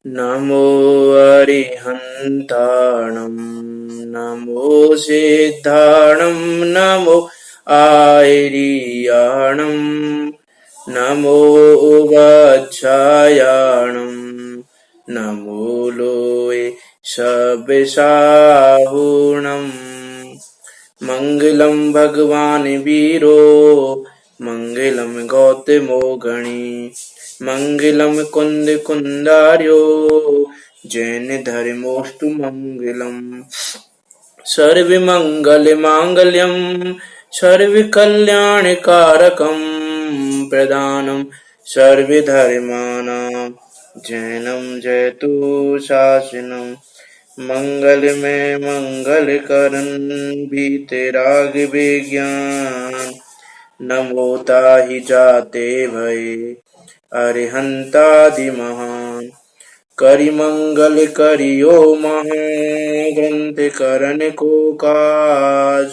नमो अरिहन्ताणं नमो सिद्धाणं नमो आयर्याणं नमो वत्सायाणं नमो लोये सविसाहुणम् मंगलम भगवान वीरो मंगलम गौतमो गणी मंगलम कुंद कुंदार्यो जैन धर्मोस्तु मंगलम सर्व मंगल मांगल्यम सर्व कल्याण कारकम प्रदानम सर्व धर्माणां जैनम जयतु शासनम मंगल में मंगल करन बीते राग विज्ञान नमो ताहि जाते भय अरिहंतादि महान करि मंगल करियो महाग्रंथ करन को काज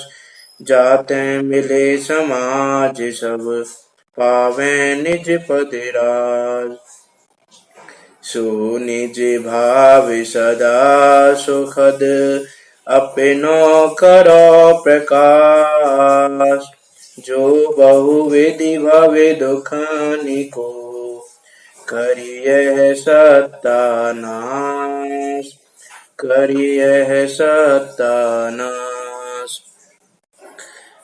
जाते मिले समाज सब पावे निज पद राज सो निज भाव सदा सुखद अपनो करो प्रकाश जो बहुविधि भवे दुखानि को करियह सत्यानाश करियह सत्यानाश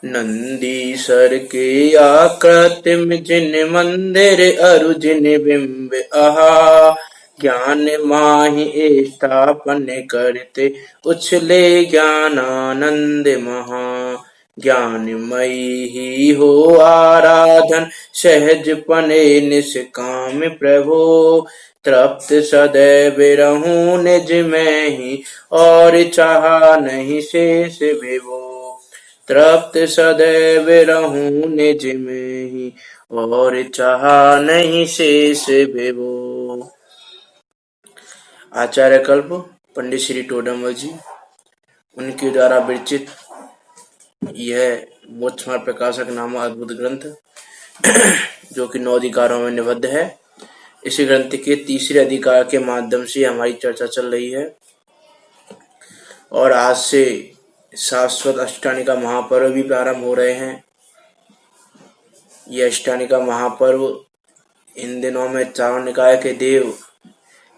नंदीसर के आकृतिम जिन मंदिर अरु जिन बिंब आहा ज्ञान माहि स्थापन करते उछले ज्ञानानंद महा ज्ञानमयी ही हो आराधन सहज पने निष्काम प्रभु तृप्त सदैव रहूं निज में ही और चाहा नहीं शेष विभो तृप्त सदैव रहूं निज में ही और चाहा नहीं शेष विभो। आचार्य कल्प पंडित श्री टोडरमल जी, उनके द्वारा विरचित यह मोक्षमार्ग प्रकाशक नामक अद्भुत ग्रंथ जो कि 9 अधिकारों में निबद्ध है। इसी ग्रंथ के तीसरे अधिकार के माध्यम से हमारी चर्चा चल रही है और आज से शाश्वत अष्टानिका महापर्व भी प्रारंभ हो रहे हैं। यह अष्टानिका महापर्व इन दिनों में चारण निकाय के देव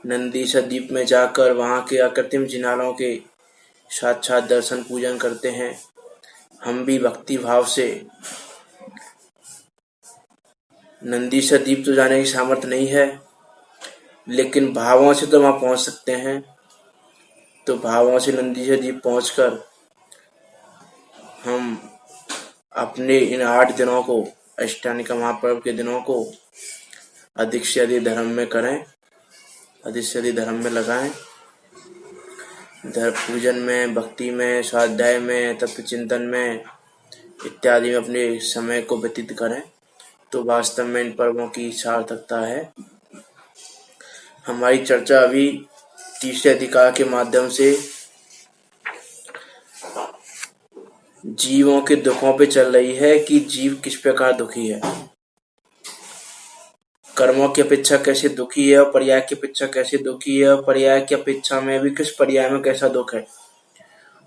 नंदीसर द्वीप में जाकर वहां के अकृत्रिम जिनालों के साक्षात दर्शन पूजन करते हैं। हम भी भक्ति भाव से नंदीसर द्वीप तो जाने की सामर्थ्य नहीं है, लेकिन भावों से तो वहां पहुंच सकते हैं। तो भावों से नंदीसर द्वीप पहुंचकर हम अपने इन 8 दिनों को, अष्टानिका महापर्व के दिनों को अधिक से अधिक धर्म में करें, अधिक से अधिक धर्म में लगाएं। धर्म पूजन में, भक्ति में, स्वाध्याय में, तत्व चिंतन में इत्यादि में अपने समय को व्यतीत करें तो वास्तव में इन पर्वों की सार्थकता है। हमारी चर्चा अभी तीसरे अधिकार के माध्यम से जीवों के दुखों पे चल रही है कि जीव किस प्रकार दुखी है, कर्मों की अपेक्षा कैसे दुखी है और पर्याय की अपेक्षा कैसे दुखी है और पर्याय की अपेक्षा में भी किस पर्याय में कैसा दुख है।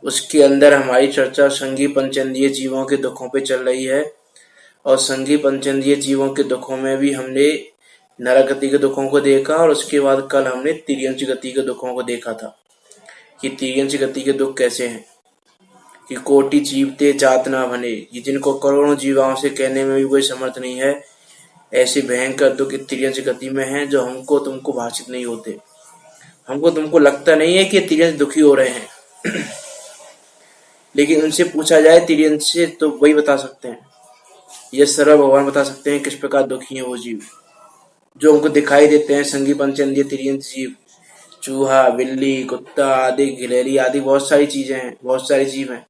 उसके अंदर हमारी चर्चा संघी पंचेंद्रिय जीवों के दुखों पे चल रही है और संघी पंचेंद्रिय जीवों के दुखों में भी हमने नरक गति के दुखों को देखा और उसके बाद कल हमने तिर्यंच गति के दुखों को देखा था कि तिर्यंच गति के दुख कैसे हैं कि कोटि जीवते जात ना बने, ये जिनको करोड़ों जीवाओं से कहने में भी कोई समर्थ नहीं है, ऐसे भयंकर दुख तिर्यंच गति में हैं जो हमको तुमको भाषित नहीं होते। हमको तुमको लगता नहीं है कि तिर्यंच दुखी हो रहे हैं लेकिन उनसे पूछा जाए तिर्यंच से तो वही बता सकते हैं, ये सर्व भगवान बता सकते हैं किस प्रकार दुखी हैं वो जीव जो हमको दिखाई देते हैं। संगी पंचेंद्रिय तिर्यंच जीव, चूहा, बिल्ली, कुत्ता आदि, गिलहरी आदि बहुत सारी चीजें हैं, बहुत सारे जीव हैं।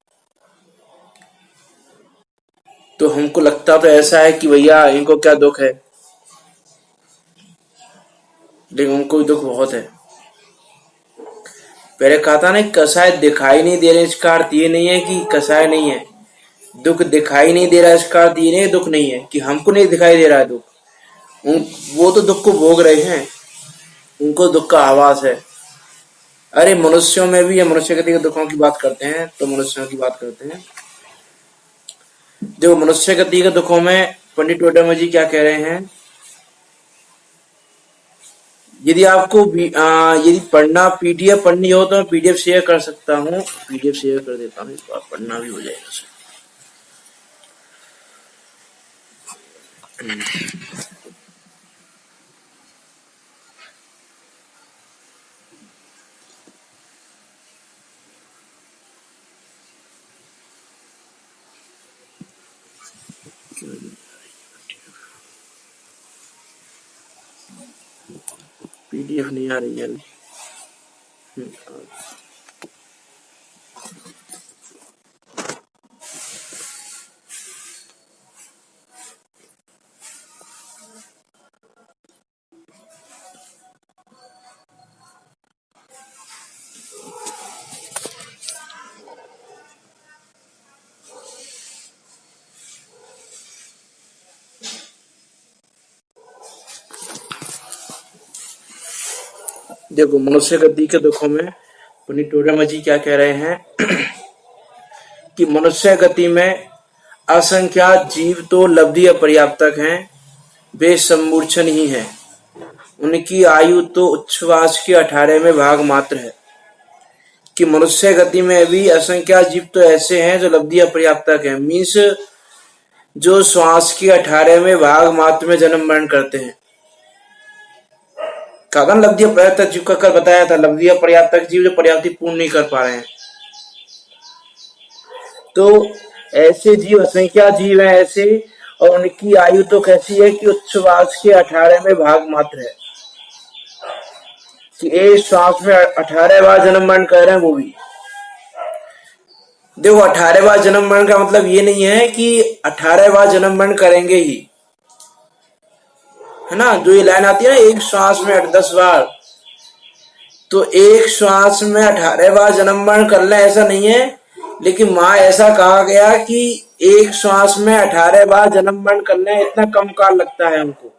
तो हमको लगता तो ऐसा है कि भैया इनको क्या दुख है, लेकिन उनको भी दुख बहुत है। पहले कहा था ना, कसाय दिखाई नहीं दे रहे, इसका अर्थ ये नहीं है कि कसाय नहीं है। दुख दिखाई नहीं दे रहा इसका अर्थ ये नहीं दुख नहीं है कि हमको नहीं दिखाई दे रहा है दुख, वो तो दुख को भोग रहे हैं। उनको दुख का आभास है। अरे मनुष्यों में भी, ये मनुष्य गति के दुखों की बात करते हैं तो मनुष्यों की बात करते हैं। देखो मनुष्य गति के दुखों में पंडित टोडरमल जी क्या कह रहे हैं, यदि आपको यदि पढ़ना पीडीएफ पढ़नी हो तो मैं पीडीएफ शेयर कर सकता हूँ, पीडीएफ शेयर कर देता हूँ, इस बार पढ़ना भी हो जाएगा सर। पीडीएफ नहीं आ रही है अभी। देखो मनुष्य गति के दुखों में पंडित टोडरमल जी क्या कह रहे हैं कि मनुष्य गति में असंख्यात जीव तो लब्धि अपर्याप्तक हैं, वे सम्मूर्छन ही हैं। उनकी आयु तो उच्छ्वास के 18वें भाग मात्र है। कि मनुष्य गति में भी असंख्यात जीव तो ऐसे हैं जो लब्धि अपर्याप्तक हैं, मीन्स जो श्वास के 18वें भाग मात्र में जन्म मरण करते हैं। कहा लब्धि अपर्याप्तक जीव का कल बताया था, लब्धि अपर्याप्तक जीव जो पर्याप्ति पूर्ण नहीं कर पा रहे हैं। तो ऐसे जीव असंख्यात जीव हैं ऐसे, और उनकी आयु तो कैसी है कि उच्छ्वास के 18वें भाग मात्र है, कि एक श्वास में 18 बार जन्म मरण कर रहे हैं वो भी। देखो 18 बार जन्म मरण का मतलब ये नहीं है कि 18 बार जन्म मरण करेंगे ही, है ना। जो ये लाइन आती है ना, एक श्वास में 10 बार, तो एक श्वास में 18 बार जन्म मरण कर ले ऐसा नहीं है, लेकिन वहां ऐसा कहा गया कि एक श्वास में 18 बार जन्म मरण कर ले, इतना कम काल लगता है उनको,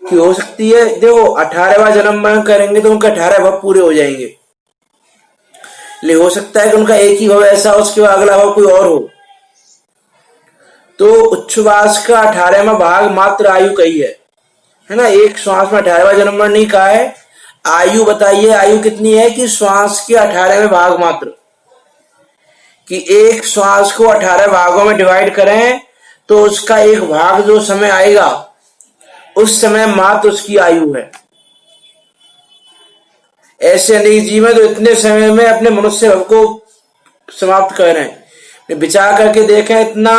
कि हो सकती है देखो 18 बार जन्म मरण करेंगे तो उनके 18 भव पूरे हो जाएंगे, ले हो सकता है कि उनका एक ही भव ऐसा, उसके बाद अगला भव कोई और हो। तो उच्छ्वास का 18वां भाग मात्र आयु कही है ना। एक श्वास में 18 बार जन्म मरण नहीं कहा है। आयु बताइए, आयु कितनी है कि श्वास के 18वें भाग मात्र, कि एक श्वास को 18 भागों में डिवाइड करें तो उसका एक भाग जो समय आएगा उस समय मात्र उसकी आयु है। ऐसे अनेक जीव है तो इतने समय में अपने मनुष्य भव को समाप्त कर रहे हैं। विचार करके देखें, इतना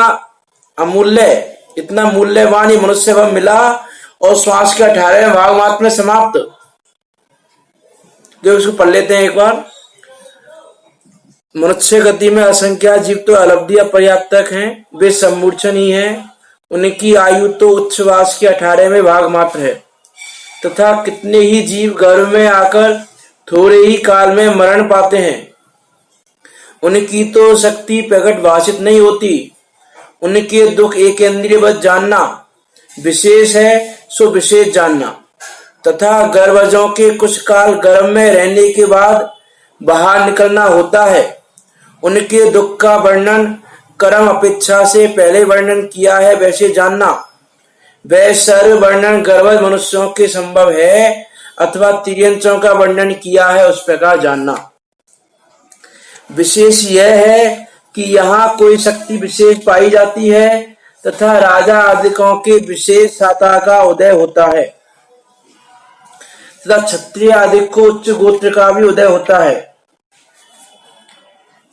अमूल्य, इतना मूल्यवान मनुष्य भव मिला और श्वास के 18वें भाग मात्र में समाप्त। जो इसको पढ़ लेते हैं एक बार। मनुष्य गति में असंख्यात जीव तो अलब्धि अपर्याप्तक हैं, वे सम्मूर्छन ही हैं। उनकी आयु तो उच्छ्वास के 18वें भाग मात्र है, तथा कितने ही जीव गर्भ में आकर थोड़े ही काल में मरण पाते हैं। उनकी तो शक्ति प्रकट भाषित नहीं होती। उनके दुख एक इंद्रियवत जानना विशेष है, सो विशेष जानना, तथा गर्भजों के कुछ काल गर्भ में रहने के बाद बाहर निकलना होता है। उनके दुख का वर्णन कर्म अपेक्षा से पहले वर्णन किया है वैसे जानना। वह सर्व वर्णन गर्भज मनुष्यों के संभव है अथवा तिर्यंचों का वर्णन किया है उस प्रकार जानना। विशेष यह है कि यहाँ कोई शक्ति विशेष पाई जाती है तथा राजा आदिकों के विशेष सत्ता का उदय होता है, तथा क्षत्रिय आदि को उच्च गोत्र का भी उदय होता है,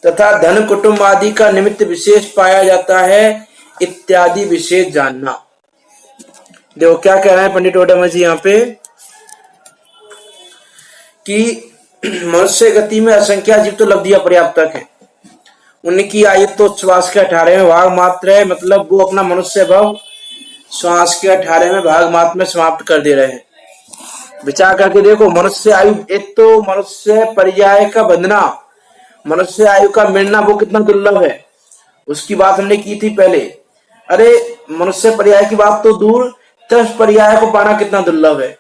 तथा धन कुटुंब आदि का निमित्त विशेष पाया जाता है, इत्यादि विशेष जानना। देखो क्या कह रहे हैं पंडित टोडरमल जी यहाँ पे, कि मनुष्य गति में असंख्यात जीव तो लब्धि अपर्याप्तक है। उनकी आयु तो श्वास के 18वें भाग मात्र है, मतलब वो अपना मनुष्य भव श्वास के 18वें भाग मात्र में समाप्त कर दे रहे हैं। विचार करके देखो, मनुष्य आयु, एक तो मनुष्य पर्याय का बंधना, मनुष्य आयु का मिलना वो कितना दुर्लभ है, उसकी बात हमने की थी पहले। अरे मनुष्य पर्याय की बात तो दूर, 10 पर्याय को पाना कितना दुर्लभ है।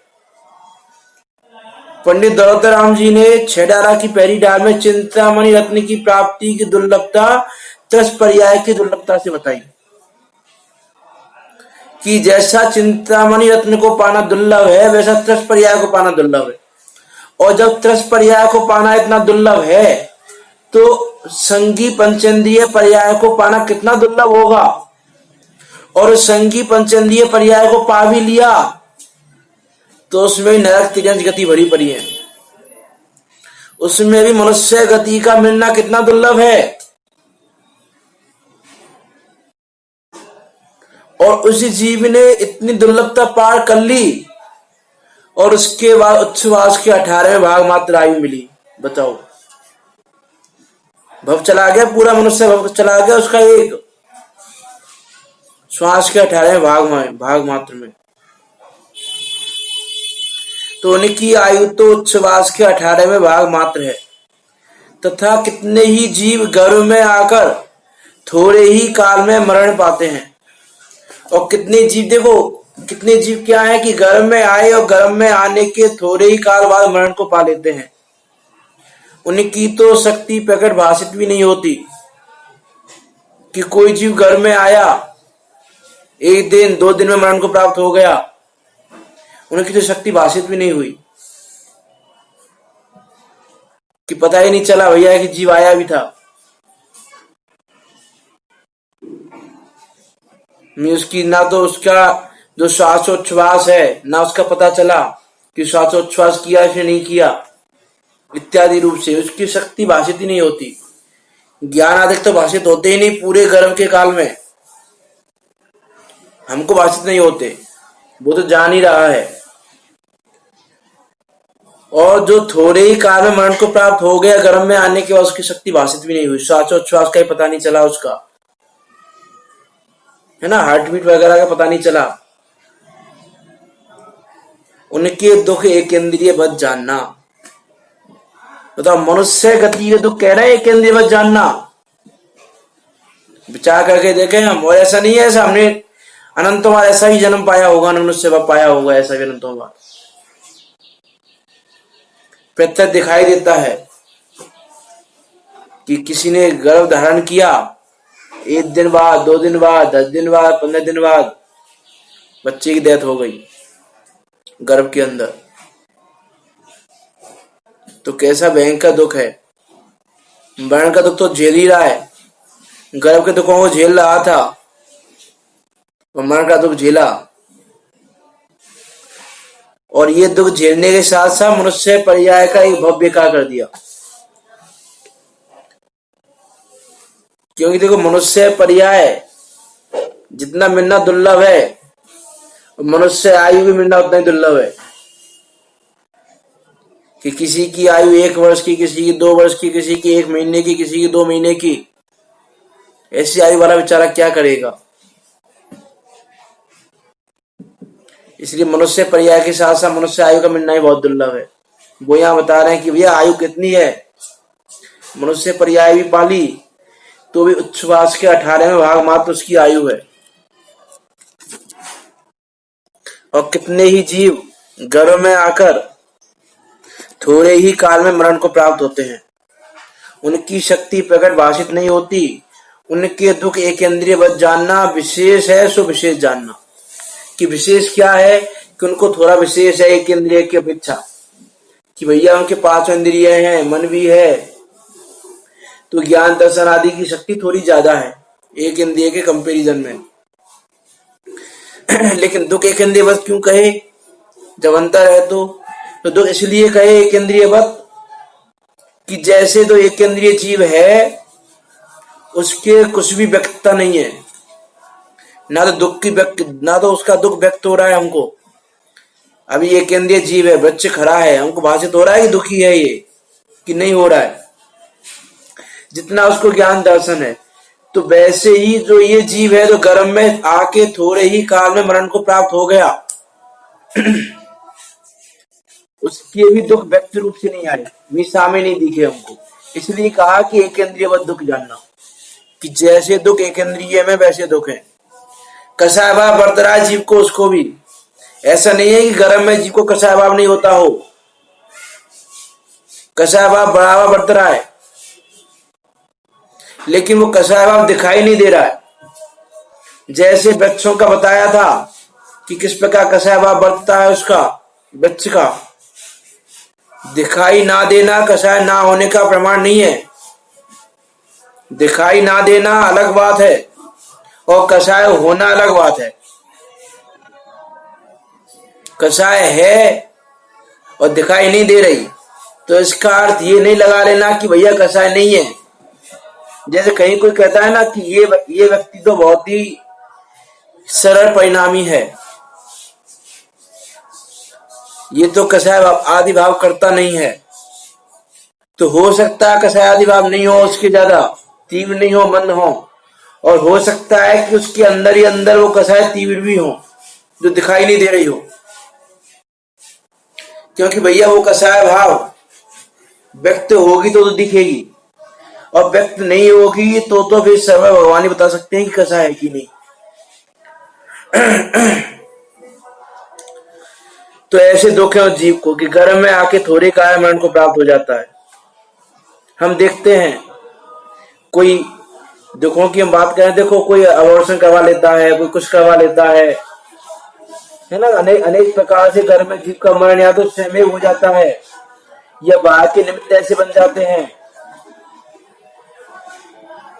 पंडित दौलतराम जी ने 6 की पहली डाल में चिंतामणि रत्न की प्राप्ति की दुर्लभता 10 पर्याय की दुर्लभता से बताई कि जैसा चिंतामणि रत्न को पाना दुर्लभ है वैसा 10 पर्याय को पाना दुर्लभ है। और जब 10 पर्याय को पाना इतना दुर्लभ है तो संगी पंचेंद्रिय पर्याय को पाना कितना दुर्लभ होगा। और संगी पंचेंद्रिय पर्याय को पा भी लिया तो उसमें नरक तिर्यंच गति भरी पड़ी है, उसमें भी मनुष्य गति का मिलना कितना दुर्लभ है। और उस जीव ने इतनी दुर्लभता पार कर ली और उसके बाद उच्छ्वास के 18वें भाग मात्र आयु मिली। बताओ, भव चला गया, पूरा मनुष्य भव चला गया उसका एक श्वास के 18वें भाग मात्र में। तो उनकी आयु तो उच्छ्वास के 18वें भाग मात्र है। तथा कितने ही जीव गर्भ में आकर थोड़े ही काल में मरण पाते हैं। और कितने जीव, देखो कितने जीव क्या है कि गर्भ में आए और गर्भ में आने के थोड़े ही काल बाद मरण को पा लेते हैं। उनकी तो शक्ति प्रकट भाषित भी नहीं होती कि कोई जीव गर्भ में आया 1 दिन 2 दिन में मरण को प्राप्त हो गया, उनकी तो शक्ति भाषित भी नहीं हुई कि पता ही नहीं चला भैया कि जीव आया भी था। उसकी ना तो उसका जो श्वासोच्छ्वास है ना उसका पता चला कि श्वासोच्छ्वास किया कि नहीं किया इत्यादि रूप से उसकी शक्ति भाषित ही नहीं होती। ज्ञान आदि तो भाषित होते ही नहीं पूरे गर्भ के काल में, हमको भाषित नहीं होते, वो तो जान ही रहा है। और जो थोड़े ही काल में मरण को प्राप्त हो गया गर्भ में आने के बाद उसकी शक्ति भाषित भी नहीं हुई, श्वासोच्छ्वास का ही पता नहीं चला उसका, है ना, हार्ट बीट वगैरह का पता नहीं चला। उनके दुख एक इंद्रिय बद जानना। बताओ, मनुष्य गति के दुख कह रहे हैं एक इंद्रिय बद जानना। विचार करके देखें हम, और ऐसा नहीं है ऐसा हमने अनंतों बार ऐसा ही जन्म पाया होगा, मनुष्य पाया होगा ऐसा भी अनंतों बार प्रत्यक्ष दिखाई देता है कि किसी ने गर्भ धारण किया 1 दिन बाद 2 दिन बाद 10 दिन बाद 15 दिन बाद बच्चे की डेथ हो गई गर्भ के अंदर। तो कैसा भयंकर दुख है। मरण का दुख तो झेल ही रहा है, गर्भ के दुखों को झेल रहा था और मरण का दुख झेला। और ये दुख झेलने के साथ साथ मनुष्य पर्याय का एक भव्य कार्य कर दिया। क्योंकि देखो, मनुष्य पर्याय जितना मिलना दुर्लभ है, मनुष्य आयु भी मिलना उतना ही दुर्लभ है। कि किसी की आयु 1 वर्ष की, किसी की 2 वर्ष की, किसी की 1 महीने की, किसी की 2 महीने की, ऐसी आयु वाला बेचारा क्या करेगा। इसलिए मनुष्य पर्याय के साथ साथ मनुष्य आयु का मिलना ही बहुत दुर्लभ है। वो यहां बता रहे हैं कि भैया आयु कितनी है, मनुष्य पर्याय भी पाली तो भी उच्छ्वास के 18वें भाग मात्र उसकी आयु है। और कितने ही जीव गर्भ में आकर थोड़े ही काल में मरण को प्राप्त होते हैं, उनकी शक्ति प्रकट भाषित नहीं होती। उनके दुख एक इंद्रिय बद जानना विशेष है, सो विशेष जानना। कि विशेष क्या है कि उनको थोड़ा विशेष है एक इंद्रिय की अपेक्षा, कि भैया उनके 5 इंद्रिय हैं, मन भी है, तो ज्ञान दर्शन आदि की शक्ति थोड़ी ज्यादा है एक इंद्रिय के कंपैरिजन में। लेकिन दुख एक इंद्रिय बद क्यों कहे जब अंतर है तो दुख इसलिए कहे एक इंद्रिय बद कि जैसे तो एक इंद्रिय जीव है उसके कुछ भी व्यक्तता नहीं है, ना तो दुख की ना तो उसका दुख व्यक्त हो रहा है हमको। अभी एक इंद्रिय जीव है, वृक्ष खड़ा है, हमको भाषित हो रहा है कि दुखी है ये कि नहीं हो रहा है, जितना उसको ज्ञान दर्शन है। तो वैसे ही जो ये जीव है तो गर्भ में आके थोड़े ही काल में मरण को प्राप्त हो गया उसके भी दुख व्यक्त रूप से नहीं आए, सामने नहीं दिखे हमको। इसलिए कहा कि एक इंद्रिय बद दुख जानना, कि जैसे दुख एक इंद्रिय में वैसे दुख है। कसाय भाव बढ़ रहा है जीव को, उसको भी ऐसा नहीं है कि गर्भ में जीव को कसाय भाव नहीं होता हो, कसाय भाव बढ़ावा बढ़ रहा है, लेकिन वो कसाय भाव दिखाई नहीं दे रहा है। जैसे वृक्षों का बताया था कि किस प्रकार कसाय भाव बढ़ता है, उसका वृक्ष का दिखाई ना देना कसाय ना होने का प्रमाण नहीं है। दिखाई ना देना अलग बात है और कसाय होना अलग बात है। कसाय है और दिखाई नहीं दे रही तो इसका अर्थ ये नहीं लगा लेना कि भैया कसाय नहीं है। जैसे कहीं कोई कहता है ना कि ये व्यक्ति तो बहुत ही सरल परिणामी है, ये तो कसाय आदि भाव करता नहीं है, तो हो सकता है कसाय आदि भाव नहीं हो, उसके ज्यादा तीव्र नहीं हो, मंद हो, और हो सकता है कि उसके अंदर ही अंदर वो कसाय तीव्र भी हो जो दिखाई नहीं दे रही हो। क्योंकि भैया वो कसाय भाव व्यक्त होगी तो दिखेगी, और व्यक्त नहीं होगी तो फिर सर्व भगवान ही बता सकते हैं कि कसाय है कि नहीं। तो ऐसे दुख है उस जीव को कि गर्भ में आके थोड़े काया मरण को प्राप्त हो जाता है। हम देखते हैं कोई दुखों की हम बात करें, देखो कोई अबॉर्शन करवा लेता है, कोई कुछ करवा लेता है ना। अनेक प्रकार से गर्भ में जीव का मरण या तो स्वयं हो जाता है या बाहर के निमित्त ऐसे बन जाते हैं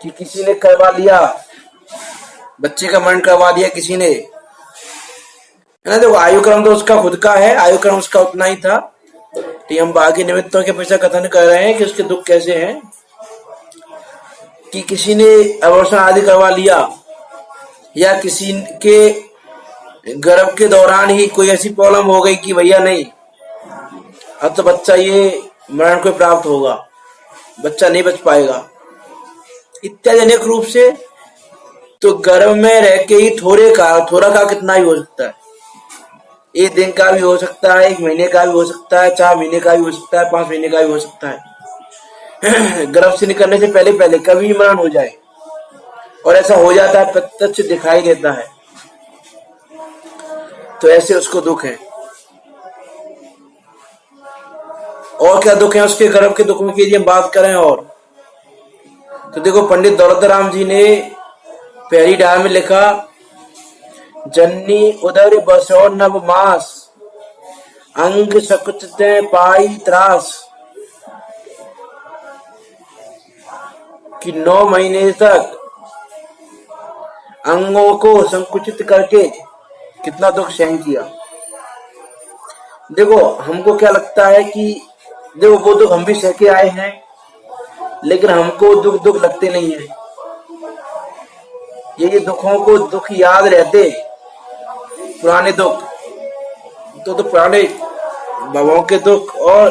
कि किसी ने करवा लिया, बच्चे का मरण करवा दिया किसी ने, है ना। देखो आयु क्रम तो उसका खुद का है, आयु क्रम उसका उतना ही था, तो हम बाकी निमित्तों के पीछे कथन कर रहे हैं कि उसके दुख कैसे हैं। कि किसी ने अबॉर्शन आदि करवा लिया या किसी के गर्भ के दौरान ही कोई ऐसी प्रॉब्लम हो गई कि भैया नहीं अब तो बच्चा ये मरण को प्राप्त होगा, बच्चा नहीं बच पाएगा इत्यादि अनेक रूप से। तो गर्भ में रह के ही थोड़ा का कितना ही हो सकता है, एक दिन का भी हो सकता है, एक महीने का भी हो सकता है, 4 महीने का भी हो सकता है, 5 महीने का भी हो सकता है। गर्भ से निकलने से पहले पहले कभी मरण हो जाए, और ऐसा हो जाता है, प्रत्यक्ष दिखाई देता है, तो ऐसे उसको दुख है। और क्या दुख है उसके गर्भ के दुखों की यदि हम बात करें और तो देखो पंडित दौलतराम जी ने पहली डाल में लिखा, जननी उदर बसो नव मास अंग सकुचते पाई त्रास, कि 9 महीने तक अंगों को संकुचित करके कितना दुख सहन किया। देखो हमको क्या लगता है कि देखो वो दुख हम भी सह के आए हैं, लेकिन हमको दुख लगते नहीं है। ये दुखों को दुख याद रहते, पुराने दुख तो पुराने बाबाओं के दुख और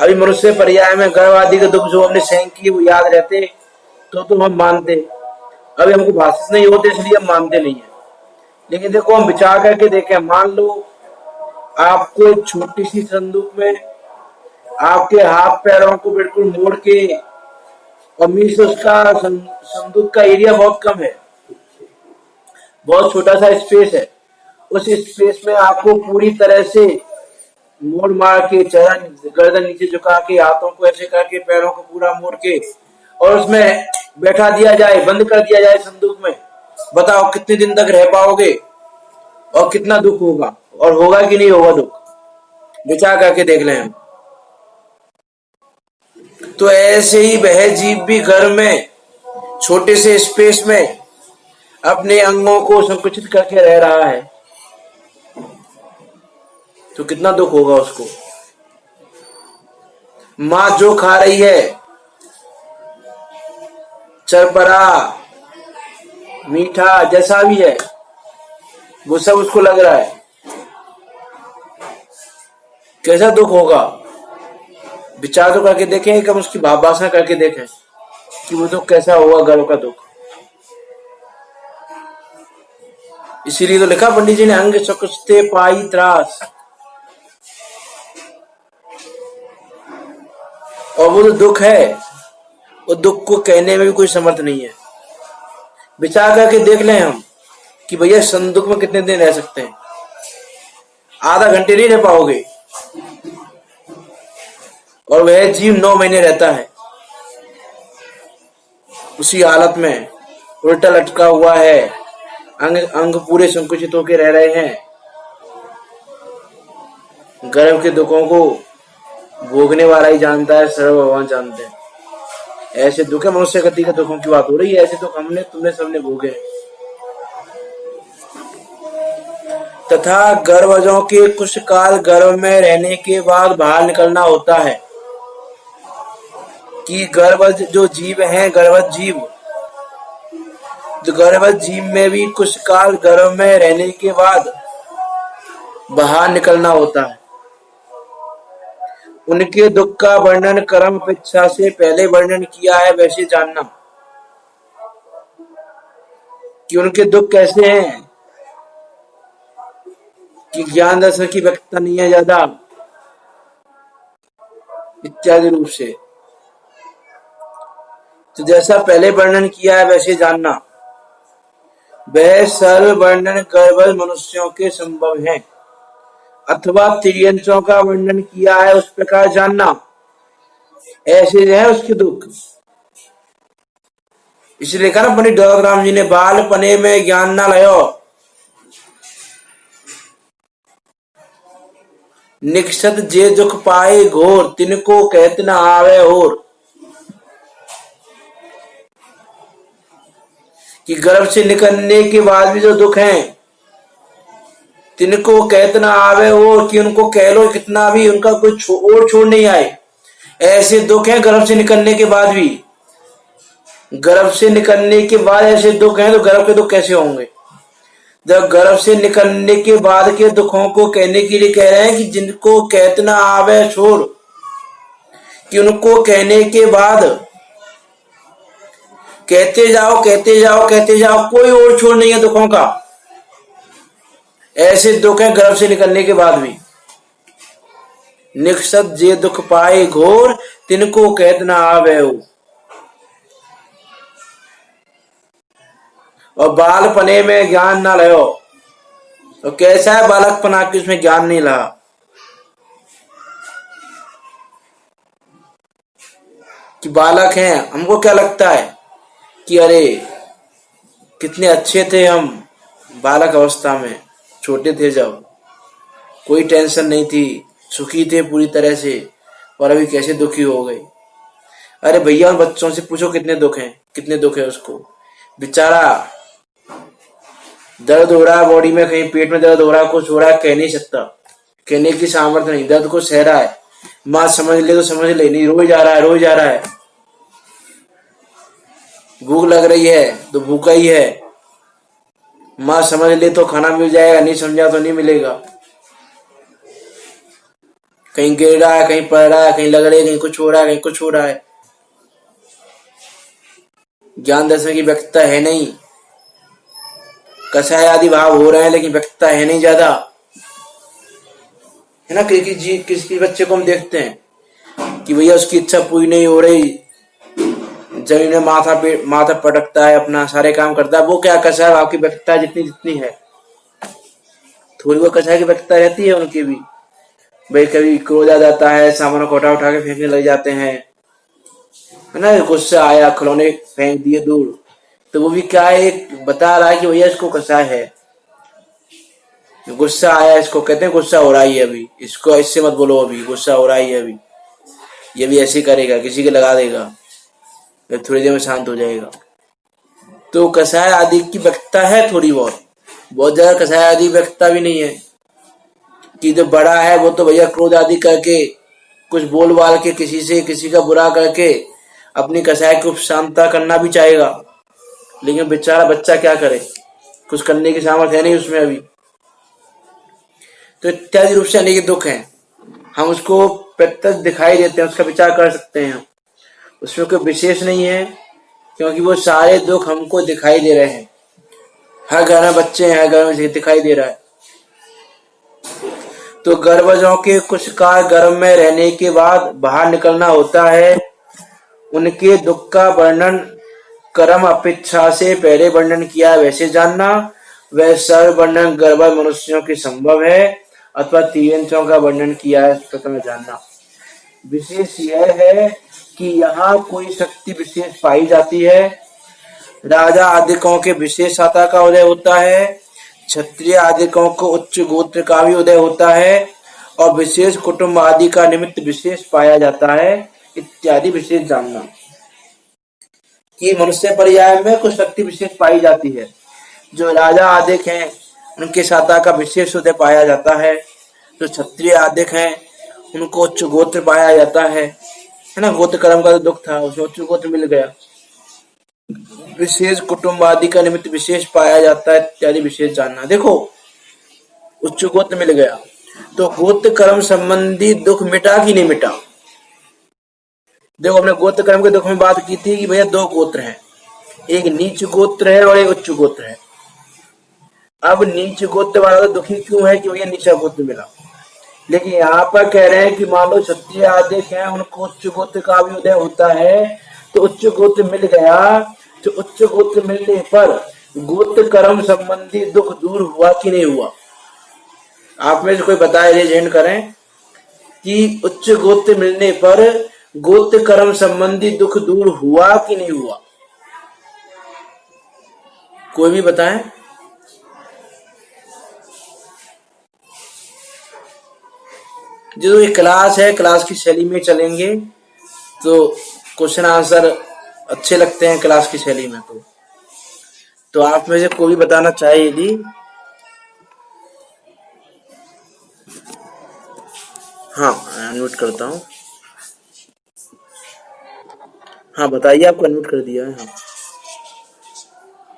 अभी मनुष्य पर्याय में गर्भ आदि के दुख जो हमने सहन किए वो याद रहते तो हम मानते। अभी हमको भाषित नहीं होते इसलिए हम मानते नहीं है। लेकिन देखो हम विचार करके देखें, मान लो आपको एक छोटी सी संदूक में आपके हाथ पैरों को बिल्कुल मोड़ के, और मीन्स उसका संदूक का एरिया बहुत कम है, बहुत छोटा सा स्पेस है, उस स्पेस में आपको पूरी तरह से मोड़ मार के, चरण गर्दन नीचे झुका के, हाथों को ऐसे करके, पैरों को पूरा मोड़ के, और उसमें बैठा दिया जाए, बंद कर दिया जाए संदूक में, बताओ कितने दिन तक रह पाओगे और कितना दुख होगा, और होगा कि नहीं होगा दुख, विचार करके देख लें हम। तो ऐसे ही वह जीव भी घर में छोटे से स्पेस में अपने अंगों को संकुचित करके रह रहा है, तो कितना दुख होगा उसको। मां जो खा रही है, चरपरा मीठा जैसा भी है, वो सब उसको लग रहा है, कैसा दुख होगा। विचार तो करके देखें, कब उसकी भावना करके देखें कि वो दुख कैसा होगा, गर्भ का दुख। इसीलिए तो लिखा पंडित जी ने, अंग सकुचते पाई त्रास। और वो जो दुख है, वो दुख को कहने में भी कोई समर्थ नहीं है। विचार करके देख लें हम कि भैया संदूक में कितने दिन रह सकते हैं, आधा घंटे नहीं रह पाओगे। और वह जीव 9 महीने रहता है उसी हालत में, उल्टा लटका हुआ है, अंग अंग पूरे संकुचित होकर रह रहे हैं, गर्भ के दुखों को भोगने वाला ही जानता है, सर्व भगवान जानते हैं। ऐसे दुख है, मनुष्य गति के दुखों की बात हो रही है, ऐसे दुख हमने तुमने सबने भोगे। तथा गर्भजों के कुछ काल गर्भ में रहने के बाद बाहर निकलना होता है। कि गर्भज जो जीव हैं, गर्भज जीव, तो गर्भज जीव में भी कुछ काल गर्भ में रहने के बाद बाहर निकलना होता है। उनके दुख का वर्णन कर्म अपेक्षा से पहले वर्णन किया है, वैसे जानना कि उनके दुख कैसे हैं, कि ज्ञान दर्शन की व्यक्तता नहीं है ज्यादा, इत्यादि रूप से। तो जैसा पहले वर्णन किया है वैसे जानना। वह सर्व वर्णन गर्भज मनुष्यों के संभव है, अथवा तिर्यंचों का वर्णन किया है उस प्रकार जानना। ऐसे है उसके दुख। इसलिए कहा ना पंडित दौलतराम जी ने, बाल पने में ज्ञान ना लयो, निक्षत जे दुख पाए घोर, तिनको कहत न आवे और। कि गर्भ से निकलने के बाद भी जो दुख हैं, तिनको कहत ना आवे और, कि उनको कह लो कितना भी, उनका कोई और छोड़ नहीं आए। ऐसे दुख हैं गर्भ से निकलने के बाद भी। गर्भ से निकलने के बाद ऐसे दुख हैं, तो गर्भ के दुख कैसे होंगे? जब गर्भ से निकलने के बाद के दुखों को कहने के लिए कह रहे हैं कि जिनको कहत ना आवे छोड़, कि उनको कहने के बाद कहते जाओ कहते जाओ कहते जाओ, कोई और छोड़ नहीं है दुखों का। ऐसे दुख है गर्भ से निकलने के बाद भी। निक्षत जे दुख पाए घोर, तिनको कहत ना आवे हो। और बालपने में ज्ञान ना लो, तो कैसा है बालकपना कि उसमें ज्ञान नहीं रहा। कि बालक हैं, हमको क्या लगता है कि अरे कितने अच्छे थे हम बालक अवस्था में, छोटे थे जब, कोई टेंशन नहीं थी, सुखी थे पूरी तरह से, और अभी कैसे दुखी हो गए। अरे भैया उन बच्चों से पूछो कितने दुख हैं, कितने दुख है उसको। बेचारा दर्द हो रहा है बॉडी में, कहीं पेट में दर्द हो रहा है, कुछ हो रहा है, कह नहीं सकता, कहने की सामर्थ्य नहीं, दर्द को सह रहा है। माँ समझ ले तो समझ ले, नहीं रोई जा रहा है, रोई जा रहा है। भूख लग रही है तो भूखा ही है, माँ समझ ले तो खाना मिल जाएगा, नहीं समझा तो नहीं मिलेगा। कहीं गिर रहा है, कहीं पड़ रहा है, कहीं लग रही है, कहीं कुछ हो रहा है, कहीं कुछ हो रहा है। ज्ञान दर्शन की व्यक्तता है नहीं, कषाय आदि भाव हो रहे हैं लेकिन व्यक्तता है नहीं ज्यादा, है ना। किसी बच्चे को हम देखते हैं कि भैया उसकी इच्छा पूरी नहीं हो रही, जमीन में माथा पटकता है, अपना सारे काम करता है। वो क्या कषाय भाव की व्यक्तता जितनी जितनी है, थोड़ी बहुत कषाय की व्यक्तता रहती है उनकी भी। भाई कभी क्रोध आ जाता है, सामान को उठा के फेंकने लग जाते हैं, है ना। गुस्सा आया, खिलौने फेंक दिए दूर, तो वो भी क्या है, एक बता रहा है कि भैया इसको कषाय है, गुस्सा आया, इसको कहते हैं गुस्सा हो रहा है अभी, इसको इससे मत बोलो, अभी गुस्सा हो रहा है अभी, ये भी ऐसे करेगा, किसी के लगा देगा, फिर थोड़ी देर में शांत हो जाएगा। तो कषाय आदि की व्यक्तता है थोड़ी बहुत ज्यादा कषाय आदि व्यक्तता भी नहीं है। कि जो बड़ा है वो तो भैया क्रोध आदि करके, कुछ बोल बाल के, किसी का बुरा करके अपनी कषाय को शांता करना भी चाहेगा, लेकिन बेचारा बच्चा क्या करे, कुछ करने की सामर्थ्य है नहीं उसमें अभी। तो इत्यादि रूप से अनेक दुख हैं, हम उसको प्रत्यक्ष दिखाई देते हैं, उसका विचार कर सकते हैं, उसमें कोई विशेष नहीं है, क्योंकि वो सारे दुख हमको दिखाई दे रहे हैं। हर घर में बच्चे हैं, हर घर में दिखाई दे रहा है। तो गर्भजों के कुछ काल गर्भ में रहने के बाद बाहर निकलना होता है। उनके दुख का वर्णन कर्म अपेक्षा से पहले वर्णन किया है, वैसे जानना। वह सर्व वर्णन गर्भज मनुष्यों के संभव है, अथवा तिर्यंचों का वर्णन किया है, इस प्रकार जानना। विशेष यह है कि यहाँ कोई शक्ति विशेष पाई जाती है, राजा आदिकों के विशेष सत्ता का उदय होता है, क्षत्रिय आदिकों को उच्च गोत्र का भी उदय होता है और विशेष कुटुंब आदि का निमित्त विशेष पाया जाता है इत्यादि विशेष जानना। कि मनुष्य पर्याय में कुछ शक्ति विशेष पाई जाती है, जो राजा आदिक हैं उनके सत्ता का विशेष उदय पाया जाता है, जो क्षत्रिय आदिक हैं उनको उच्च गोत्र पाया जाता है ना। गोत्र कर्म का तो दुख था, उसमें उच्च गोत्र मिल गया। विशेष कुटुंब आदि का निमित्त विशेष पाया जाता है इत्यादि विशेष जानना। देखो उच्च गोत्र मिल गया तो गोत्र कर्म संबंधी दुख मिटा कि नहीं मिटा। देखो हमने गोत्र कर्म के दुख में बात की थी कि भैया दो गोत्र हैं, एक नीच गोत्र है और एक उच्च गोत्र है। अब नीच गोत्र वाला तो दुखी क्यों है कि भैया नीचा गोत्र मिला, लेकिन यहाँ पर कह रहे हैं कि मान लो क्षत्रिय आदिक हैं उनको उच्च गोत्र का भी उदय होता है, तो उच्च गोत्र मिल गया, तो उच्च गोत्र मिलने पर गोत्र कर्म संबंधी दुख दूर हुआ कि नहीं हुआ। आप में से कोई बताए, रेजेंट करें कि उच्च गोत्र मिलने पर गोत्र कर्म संबंधी दुख दूर हुआ कि नहीं हुआ। कोई भी बताएं। जो ये क्लास है, क्लास की शैली में चलेंगे तो क्वेश्चन आंसर अच्छे लगते हैं क्लास की शैली में। तो आप में से कोई भी बताना चाहे यदि। हाँ अनम्यूट करता हूँ। हाँ बताइए, आपको अनम्यूट कर दिया है।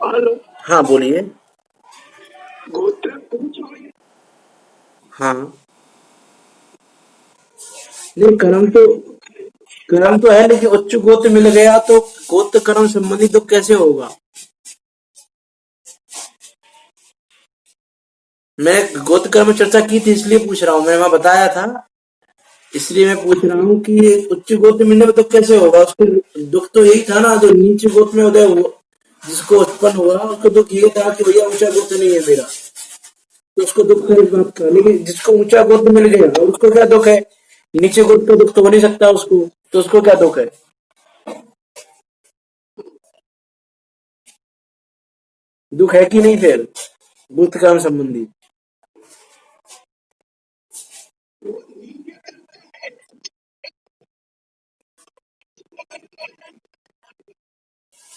हाँ हेलो, हाँ बोलिए। हाँ नहीं, कर्म तो है, लेकिन उच्च गोत्र मिल गया तो गोत्र कर्म संबंधी तो कैसे होगा। मैं गोत्र कर्म चर्चा की थी इसलिए पूछ रहा हूँ, मैंने वहां बताया था, इसलिए मैं पूछ रहा हूँ कि उच्च गोत्र मिलने में तो कैसे होगा। उसको दुख तो यही था ना, जो नीचे गोत्र में उदय हुआ, जिसको उत्पन्न हुआ उसको दुख ये था कि भैया ऊंचा गोत्र नहीं है मेरा, तो उसको दुख है इस बात का। लेकिन जिसको ऊंचा गोत्र मिल गया उसको क्या दुख है, नीचे गोत्र का दुख तो हो नहीं सकता उसको, तो उसको क्या दुख है। दुख है कि नहीं फिर गोत्र कर्म संबंधी।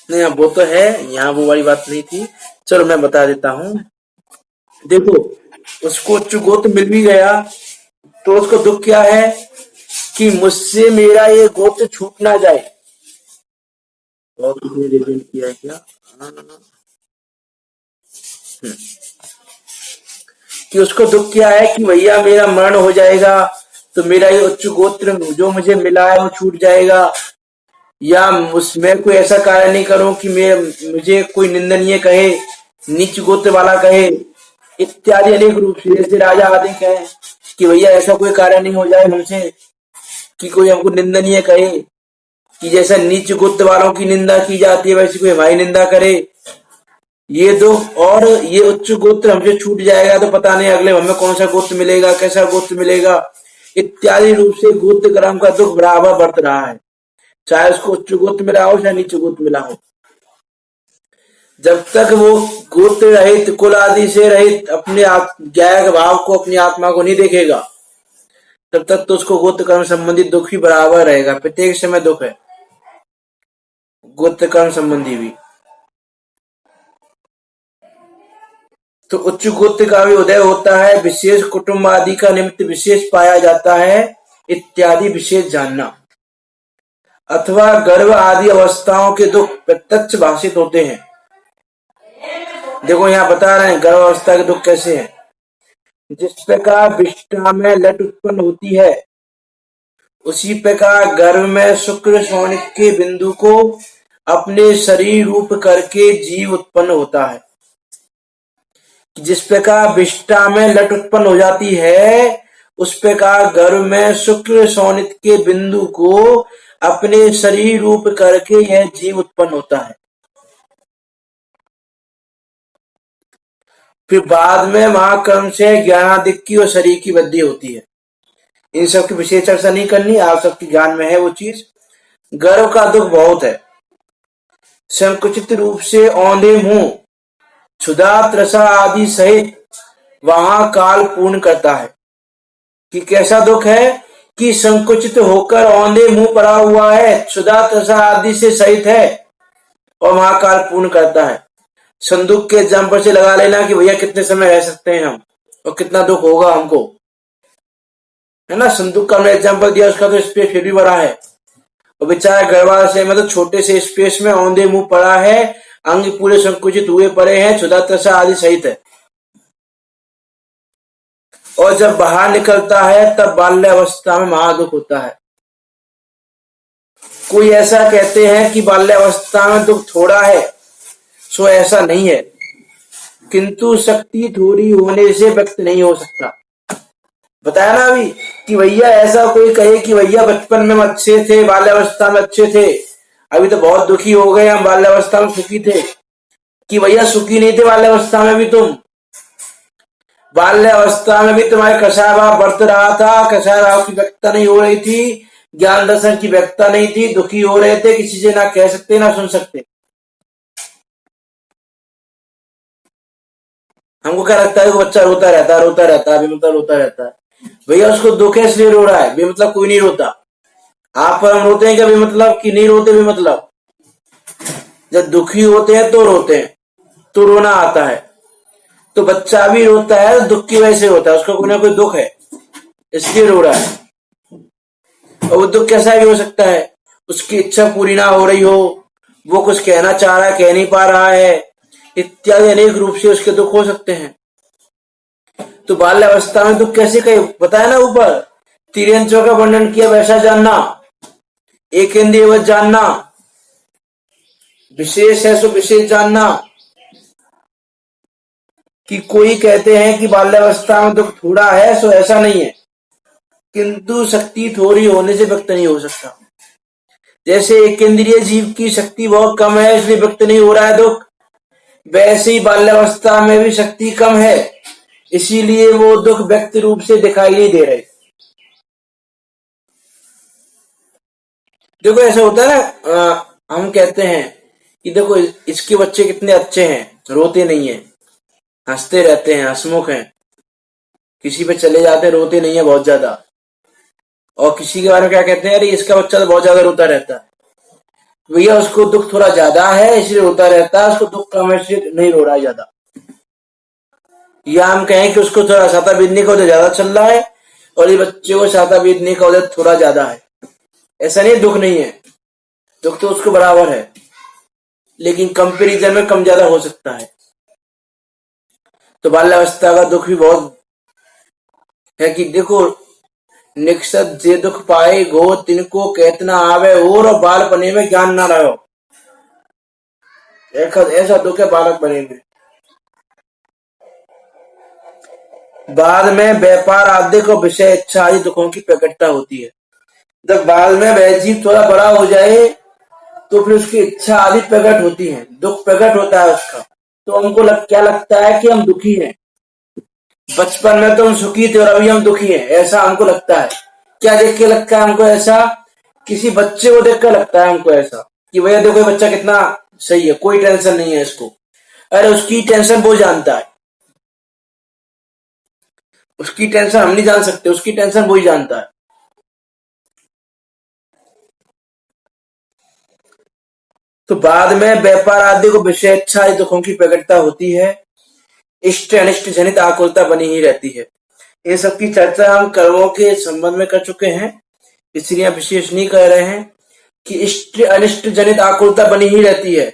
नहीं वो तो है, यहाँ वो वाली बात नहीं थी। चलो मैं बता देता हूँ। देखो उसको उच्च गोत्र मिल भी गया तो उसको दुख क्या है कि मुझसे मेरा ये गोत्र छूट ना जाए। और किसने रिजेक्ट किया है क्या। हम्म, कि उसको दुख क्या है कि भैया मेरा मरण हो जाएगा तो मेरा ये उच्च गोत्र जो मुझे मिला है वो छूट जाएगा, या उसमें कोई ऐसा कार्य नहीं करूं कि मैं मुझे कोई निंदनीय कहे, नीच गोत्र वाला कहे इत्यादि अनेक रूप से। जैसे राजा आदि कहे कि भैया ऐसा कोई कार्य नहीं हो जाए हमसे कि कोई हमको निंदनीय कहे, कि जैसा नीच गोत्र वालों की निंदा की जाती है वैसे कोई हमारी निंदा करे। ये दो, और ये उच्च गोत्र हमसे छूट जाएगा तो पता नहीं अगले हमें कौन सा गोत्र मिलेगा, कैसा गोत्र मिलेगा, इत्यादि रूप से गोत्र कर्म का दुख बराबर बढ़ रहा है, चाहे उसको उच्च गोत्र मिला हो चाहे नीच गोत्र मिला हो। जब तक वो गोत्र रहित, कुल आदि से रहित अपने ज्ञायक भाव को, अपनी आत्मा को नहीं देखेगा, तब तक तो उसको गोत्र कर्म संबंधी दुख ही बराबर रहेगा, प्रत्येक समय दुख है गोत्र कर्म संबंधी भी। तो उच्च गोत्र का भी उदय होता है, विशेष कुटुंब आदि का निमित्त विशेष पाया जाता है इत्यादि विशेष जानना। अथवा गर्भ आदि अवस्थाओं के दुख प्रत्यक्ष भाषित होते हैं। देखो यहाँ बता रहे हैं गर्भ अवस्था के दुख कैसे हैं। जिस प्रकार विष्ठा में लट उत्पन्न होती है उसी प्रकार गर्भ में शुक्र शोणित के बिंदु को अपने शरीर रूप करके जीव उत्पन्न होता है। जिस प्रकार विष्ठा में लट उत्पन्न हो जाती है उस प्रकार गर्भ में शुक्र शोणित के बिंदु को अपने शरीर रूप करके यह जीव उत्पन्न होता है। फिर बाद में महाकर्म से ज्ञानादिक की और शरीर की वृद्धि होती है। इन सब की विशेष चर्चा नहीं करनी, आप सबके ज्ञान में है वो चीज। गर्व का दुख बहुत है, संकुचित रूप से औंधे मुंह, क्षुधा त्रसा आदि सहित वहां काल पूर्ण करता है। कि कैसा दुख है कि संकुचित होकर औंधे मुंह पड़ा हुआ है, क्षुधा त्रसा आदि से सहित है और वहां काल पूर्ण करता है। संदूक के एग्जाम्पल से लगा लेना कि भैया कितने समय रह सकते हैं हम और कितना दुख होगा हमको, है ना। संदूक का हमने एग्जाम्पल दिया, उसका तो स्पेस फिर भी बड़ा है और बेचारा गढ़वाल से मतलब छोटे से स्पेस में औंधे मुंह पड़ा है, अंग पूरे संकुचित हुए पड़े हैं, क्षुधा त्रसा आदि सहित है। और जब बाहर निकलता है तब बाल्यावस्था में महादुख होता है। कोई ऐसा कहते हैं कि बाल्यावस्था में दुख थोड़ा है, सो ऐसा नहीं है, किंतु शक्ति थोड़ी होने से व्यक्त नहीं हो सकता। बताया ना अभी कि भैया ऐसा कोई कहे कि भैया बचपन में हम अच्छे थे, बाल्यावस्था में अच्छे थे, अभी तो बहुत दुखी हो गए, हम बाल्यावस्था में सुखी थे। कि भैया सुखी नहीं थे बाल्यावस्था में भी तुम, बाल्यावस्था में भी तुम्हारे कसाय भाव बढ़ रहा था, कसाय भाव की व्यक्तता नहीं हो रही थी, ज्ञान दर्शन की व्यक्तता नहीं थी, दुखी हो रहे थे, किसी से ना कह सकते ना सुन सकते। हमको क्या लगता है कि बच्चा रोता रहता है, रोता रहता है, बेमतलब रोता रहता है। भैया उसको दुख है इसलिए रो रहा है, बेमतलब कोई नहीं रोता। आप पर हम रोते हैं क्या बेमतलब, कि नहीं रोते बेमतलब? जब दुखी होते हैं तो रोते हैं, तो रोना आता है। तो बच्चा भी रोता है तो दुख की वजह से होता है, उसका कोई ना कोई दुख है इसलिए रो रहा है। और वो दुख कैसा भी हो सकता है, उसकी इच्छा पूरी ना हो रही हो, वो कुछ कहना चाह रहा है कह नहीं पा रहा है, इत्यादि अनेक रूप से उसके दुख हो सकते हैं। तो बाल्यावस्था में दुख कैसे कहे, बताया ना ऊपर, तिर्यंचों का वर्णन किया वैसा जानना, एक इंद्रिय जानना, विशेष है सो विशेष जानना। कि कोई कहते हैं कि बाल्यावस्था में दुख थोड़ा है, सो ऐसा नहीं है, किंतु शक्ति थोड़ी होने से व्यक्त नहीं हो सकता। जैसे एक इंद्रिय जीव की शक्ति बहुत कम है इसलिए व्यक्त नहीं हो रहा है दुख, वैसे ही बाल्यावस्था में भी शक्ति कम है इसीलिए वो दुख व्यक्त रूप से दिखाई नहीं दे रहे। देखो ऐसा होता है ना, हम कहते हैं कि देखो इसके बच्चे कितने अच्छे हैं, रोते नहीं है, हंसते रहते हैं, हंसमुख हैं, किसी पे चले जाते हैं रोते नहीं है बहुत ज्यादा। और किसी के बारे में क्या कहते हैं, अरे इसका बच्चा तो बहुत ज्यादा रोता रहता है, भैया उसको दुख थोड़ा ज्यादा है इसलिए रोता रहता है, उसको दुख कम है इसलिए नहीं रो रहा है ज्यादा। या हम कहें कि उसको थोड़ा छाता बीतने का उधर ज्यादा चल रहा है और ये बच्चे को छाता बीतने का उधर थोड़ा ज्यादा है, ऐसा नहीं दुख नहीं है, दुख तो उसको बराबर है, लेकिन कंपेरिजन में कम ज्यादा हो सकता है। तो बाल्यावस्था का दुख भी बहुत है कि देखो, निकसत जे दुख पाए गो तिनको कहतना आवे और बाल बने में ज्ञान ना रहो। ऐसा दुख है बालक बने में। बाद में व्यापार आदि को विषय इच्छा आदि दुखों की प्रकटता होती है। जब बाद में वह जीव थोड़ा बड़ा हो जाए तो फिर उसकी इच्छा आदि प्रकट होती है, दुख प्रकट होता है उसका, तो हमको क्या लगता है कि हम दुखी हैं। बचपन में तो हम सुखी थे और अभी हम दुखी हैं, ऐसा हमको लगता है। क्या देख के लगता है हमको ऐसा? किसी बच्चे को देख कर लगता है हमको ऐसा कि भैया देखो ये बच्चा कितना सही है, कोई टेंशन नहीं है इसको। अरे उसकी टेंशन वो जानता है, उसकी टेंशन हम नहीं जान सकते, उसकी टेंशन वो ही जानता है। तो बाद में व्यापार आदि को विषय इच्छा आदि दुखों की प्रकटता होती है, इष्ट अनिष्ट जनित आकुलता बनी ही रहती है। इन सब की चर्चा हम कर्मों के संबंध में कर चुके हैं, इसलिए विशेष नहीं कह रहे हैं कि इष्ट अनिष्ट जनित आकुलता बनी ही रहती है।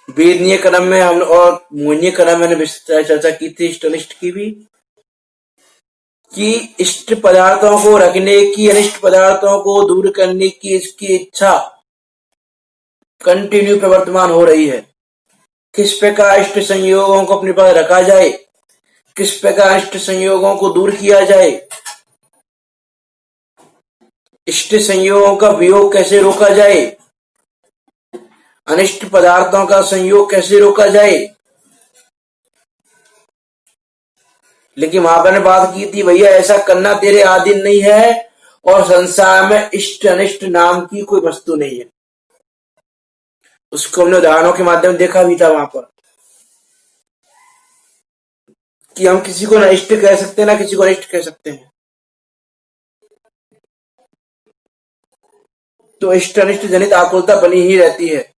वेदनीय कर्म में हम और मोहनीय कर्म में विस्तृत चर्चा की थी इष्ट अनिष्ट की भी, कि इष्ट पदार्थों को रखने की, अनिष्ट पदार्थों को दूर करने की इसकी इच्छा कंटिन्यू प्रवर्तमान हो रही है। किस प्रकार इष्ट संयोगों को अपने पास रखा जाए, किस प्रकार इष्ट संयोगों को दूर किया जाए, इष्ट संयोगों का वियोग कैसे रोका जाए, अनिष्ट पदार्थों का संयोग कैसे रोका जाए, लेकिन वहां ने बात की थी भैया ऐसा करना तेरे आधीन नहीं है, और संसार में इष्ट अनिष्ट नाम की कोई वस्तु नहीं है। उसको हमने उदाहरणों के माध्यम से देखा भी था वहां पर, कि हम किसी को न इष्ट कह सकते हैं ना किसी को अनिष्ट कह सकते हैं। तो इष्ट अनिष्ट जनित आकुलता बनी ही रहती है।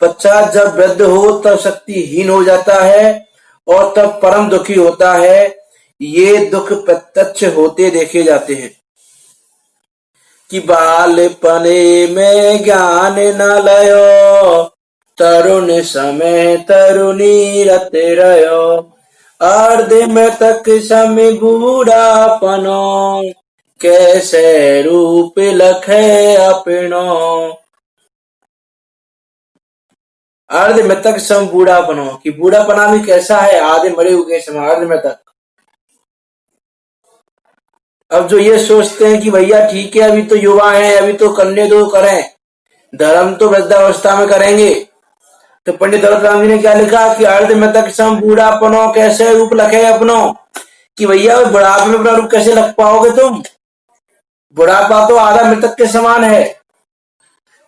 पश्चात जब वृद्ध हो तब शक्तिहीन हो जाता है और तब परम दुखी होता है। ये दुख प्रत्यक्ष होते देखे जाते हैं कि बालपने में ज्ञान न लयो, तरुण समय तरुणी रत रयो, अर्ध में तक समय बूढ़ापनो, कैसे रूप लखे अपनो। अर्ध में तक सम बूढ़ापनो, कि बूढ़ापना भी कैसा है, आधे मरे हुए समय अर्ध में तक। अब जो ये सोचते हैं कि भैया ठीक है अभी तो युवा हैं, अभी तो करने दो करें, धर्म तो वृद्धावस्था में करेंगे। तो पंडित दौलतराम जी ने क्या लिखा कि अर्ध में तक सम बूढ़ापनो, कैसे रूप लखे अपनो, कि भैया बुढ़ापे में अपना रूप कैसे लग पाओगे तुम, बुढ़ापा तो आधा मृतक के समान है।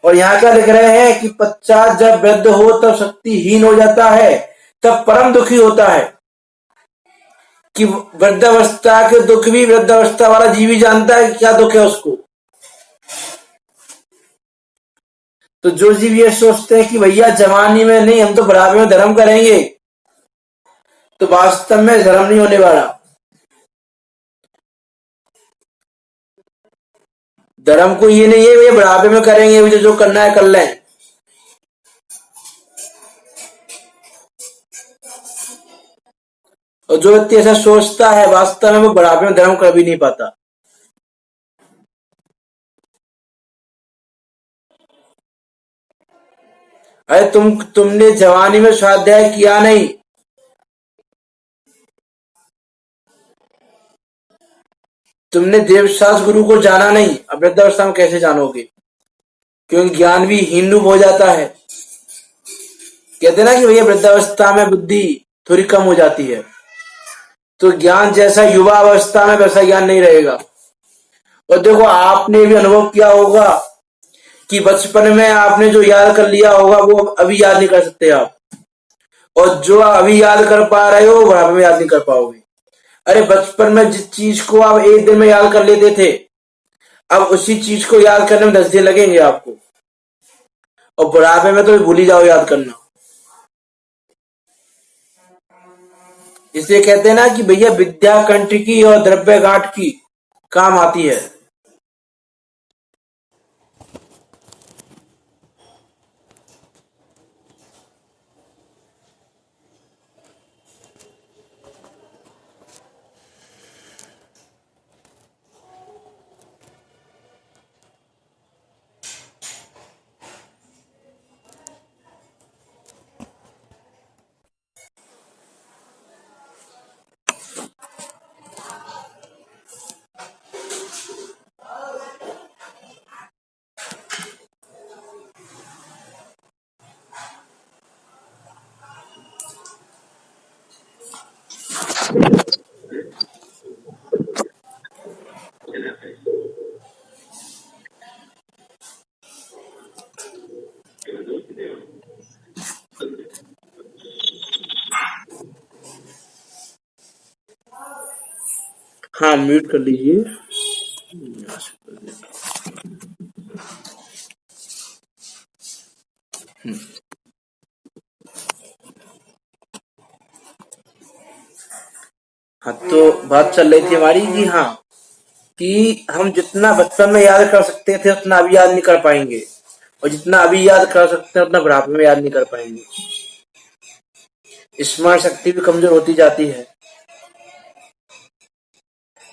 और यहाँ क्या लिख रहे हैं कि पश्चात जब वृद्ध हो तब शक्तिहीन हो जाता है, तब परम दुखी होता है। कि वृद्धावस्था के दुख भी वृद्धावस्था वाला जीव ही जानता है कि क्या दुख है उसको। तो जो जीव ये सोचते हैं कि भैया जवानी में नहीं हम तो बुढ़ापे में धर्म करेंगे, तो वास्तव में धर्म नहीं होने वाला। धर्म को ये नहीं है भैया बुढ़ापे में करेंगे, जो करना है कर लें। और जो व्यक्ति ऐसा सोचता है वास्तव में वो बुढ़ापे में धर्म कर भी नहीं पाता। अरे तुमने जवानी में स्वाध्याय किया नहीं, तुमने देवशास्त्र गुरु को जाना नहीं, अब वृद्धावस्था में कैसे जानोगे, क्योंकि ज्ञान भी हीन हो जाता है। कहते ना कि भैया वृद्धावस्था में बुद्धि थोड़ी कम हो जाती है, तो ज्ञान जैसा युवा अवस्था में वैसा ज्ञान नहीं रहेगा। और देखो आपने भी अनुभव किया होगा कि बचपन में आपने जो याद कर लिया होगा वो अभी याद नहीं कर सकते आप, और जो अभी याद कर पा रहे हो बुढ़ापे में याद नहीं कर पाओगे। अरे बचपन में जिस चीज को आप एक दिन में याद कर लेते थे, अब उसी चीज को याद करने में 10 दिन लगेंगे आपको, और बुढ़ापे में तो भूल ही जाओ याद करना। इसलिए कहते हैं ना कि भैया विद्या कंठ की और द्रव्य गांठ की काम आती है। हाँ म्यूट कर लीजिए। हाँ तो बात चल रही थी हमारी कि हाँ कि हम जितना बचपन में याद कर सकते थे उतना अभी याद नहीं कर पाएंगे, और जितना अभी याद कर सकते हैं उतना बुढ़ापे में याद नहीं कर पाएंगे। स्मरण शक्ति भी कमजोर होती जाती है।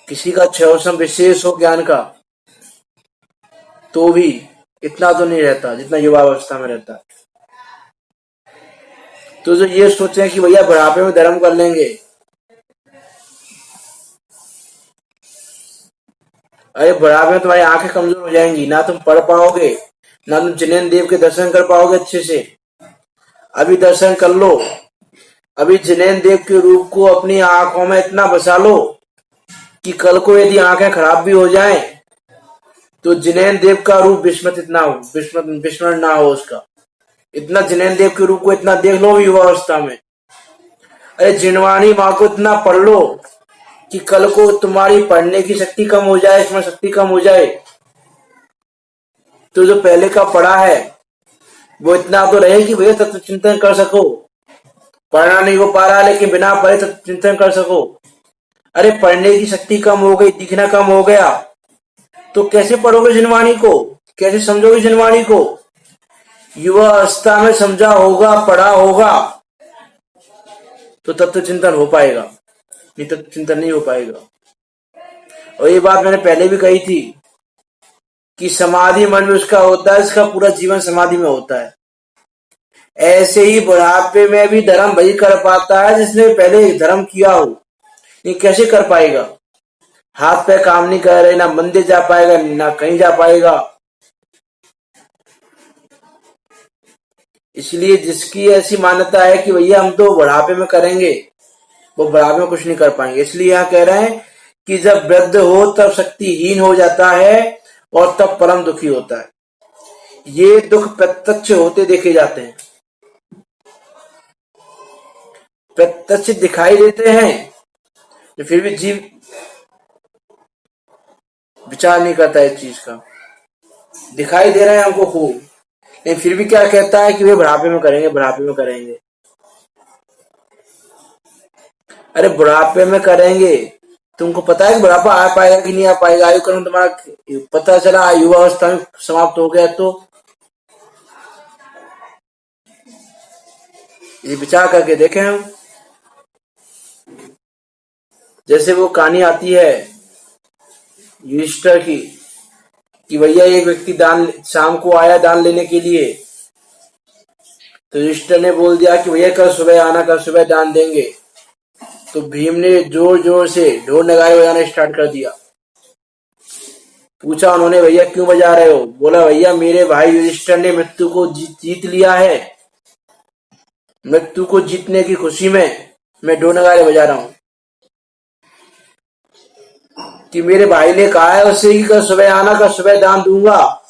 किसी का 6 विशेष हो ज्ञान का तो भी इतना तो नहीं रहता जितना युवा अवस्था में रहता। तो जो ये सोचे कि भैया बुढ़ापे में धर्म कर लेंगे, अरे बुढ़ापे में तुम्हारी आंखें कमजोर हो जाएंगी, ना तुम पढ़ पाओगे, ना तुम जिनेन्द्र देव के दर्शन कर पाओगे अच्छे से। अभी दर्शन कर लो, अभी जिनेंद्र देव के रूप को अपनी आंखों में इतना बसा लो कि कल को यदि आंखें खराब भी हो जाएं तो जिनेंद्र देव का रूप विस्मरण ना हो उसका। इतना जिनेंद्र देव के रूप को इतना देख लो युवावस्था में। अरे जिनवानी माँ को इतना पढ़ लो कि कल को तुम्हारी पढ़ने की शक्ति कम हो जाए, स्मरण शक्ति कम हो जाए तो जो पहले का पढ़ा है वो इतना तो रहे कि भैया तत्व चिंतन कर सको। पढ़ना नहीं हो पा रहा लेकिन बिना पढ़े तत्व चिंतन कर सको। अरे पढ़ने की शक्ति कम हो गई, दिखना कम हो गया तो कैसे पढ़ोगे जिनवाणी को, कैसे समझोगे जिनवाणी को? युवा अवस्था में समझा होगा, पढ़ा होगा तो तत्व चिंतन हो पाएगा, नहीं तत्व चिंतन नहीं हो पाएगा। और ये बात मैंने पहले भी कही थी कि समाधि मन में उसका होता है, इसका पूरा जीवन समाधि में होता है। ऐसे ही बुढ़ापे में भी धर्म वही कर पाता है जिसने पहले धर्म किया हो। ये कैसे कर पाएगा? हाथ पे काम नहीं कर रहे, ना मंदिर जा पाएगा ना कहीं जा पाएगा। इसलिए जिसकी ऐसी मान्यता है कि भैया हम तो बुढ़ापे में करेंगे, वो बुढ़ापे में कुछ नहीं कर पाएंगे। इसलिए यहाँ कह रहे हैं कि जब वृद्ध हो तब शक्तिहीन हो जाता है और तब परम दुखी होता है। ये दुख प्रत्यक्ष होते देखे जाते हैं, प्रत्यक्ष दिखाई देते हैं, तो फिर भी जीव विचार नहीं करता इस चीज का। दिखाई दे रहे हैं हमको खूब, लेकिन फिर भी क्या कहता है कि वे बुढ़ापे में करेंगे, बुढ़ापे में करेंगे। अरे बुढ़ापे में करेंगे, तुमको पता है कि बुढ़ापा आ पाएगा कि नहीं आ पाएगा? आयु क्रम तुम्हारा पता चला युवा अवस्था में समाप्त हो गया तो ये विचार करके देखें हम। जैसे वो कहानी आती है युधिष्ठिर की कि भैया एक व्यक्ति दान शाम को आया दान लेने के लिए, तो युधिष्ठिर ने बोल दिया कि भैया कल सुबह आना, कल सुबह दान देंगे। तो भीम ने जोर जोर से ढोल नगाड़े बजाना स्टार्ट कर दिया। पूछा उन्होंने भैया क्यों बजा रहे हो? बोला भैया मेरे भाई युधिष्ठिर ने मृत्यु को जीत लिया है, मृत्यु को जीतने की खुशी में मैं ढोल नगाड़े बजा रहा हूं कि मेरे भाई ने कहा है उससे कि कल सुबह आना, कल सुबह दान दूंगा।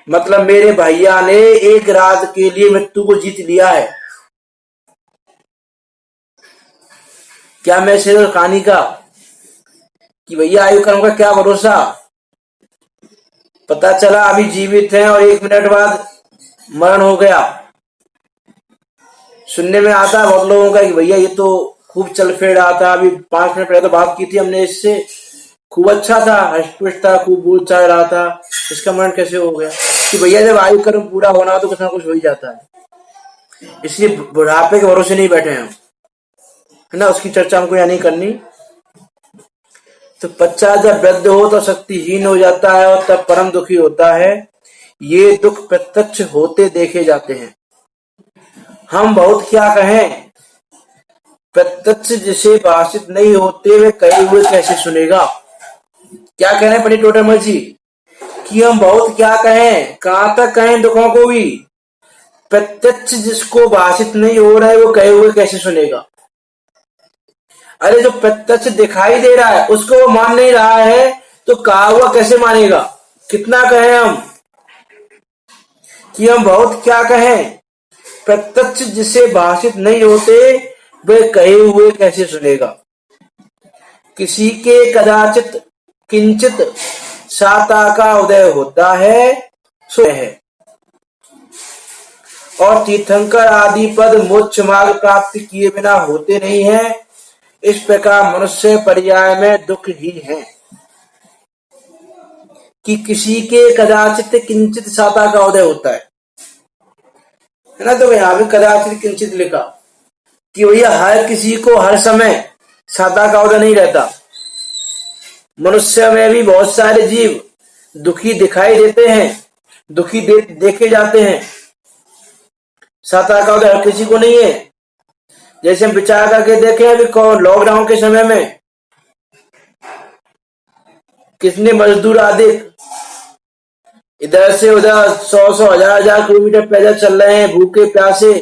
मतलब मेरे भैया ने एक रात के लिए मृत्यु को जीत लिया है। क्या मैं सिर्फ कहानी का कि भैया आयु कर्म का क्या भरोसा? पता चला अभी जीवित हैं और 1 मिनट बाद मरण हो गया। सुनने में आता है बहुत लोगों का कि भैया ये तो खूब चल फिर रहा था, अभी 5 मिनट पहले तो बात की थी हमने इससे, खूब अच्छा था, हष्ट था, खूब बोल चाल रहा था, इसका मरण कैसे हो गया? कि भैया जब आयु कर्म पूरा होना तो कुछ ना कुछ हो ही जाता है। इसलिए बुढ़ापे के भरोसे नहीं बैठे हम, है ना, उसकी चर्चा हमको यहाँ नहीं करनी। तो बच्चा जब वृद्ध हो तो शक्तिहीन हो जाता है और तब परम दुखी होता है। ये दुख प्रत्यक्ष होते देखे जाते हैं। हम बहुत क्या कहें, प्रत्यक्ष जिसे भाषित नहीं होते वे कहे हुए कैसे सुनेगा? क्या कह रहे हैं पंडित टोडरमल जी कि हम बहुत क्या कहें, कहां तक कहें दुखों को भी, प्रत्यक्ष जिसको भाषित नहीं हो रहा है वो कहे हुए कैसे सुनेगा? अरे जो प्रत्यक्ष दिखाई दे रहा है उसको वो मान नहीं रहा है तो कहा हुआ कैसे मानेगा? कितना कहें हम कि हम बहुत क्या कहें, प्रत्यक्ष जिसे भाषित नहीं होते वे कहे हुए कैसे सुनेगा? किसी के कदाचित किंचित साता का उदय होता है सो है, और तीर्थंकर आदि पद मोक्ष मार्ग प्राप्त किए बिना होते नहीं है। इस प्रकार मनुष्य पर्याय में दुख ही है कि किसी के कदाचित किंचित साता का उदय होता है ना। तो यहां भी कदाचित किंचित लिखा कि भैया हर किसी को हर समय साता का उदय नहीं रहता। मनुष्य में भी बहुत सारे जीव दुखी दिखाई देते हैं, दुखी देखे जाते हैं, साता का उदय हर किसी को नहीं है। जैसे हम विचार करके देखें अभी लॉकडाउन के समय में कितने मजदूर आदि इधर से उधर 100-100 हजार-हजार किलोमीटर पैदल चल रहे हैं, भूखे प्यासे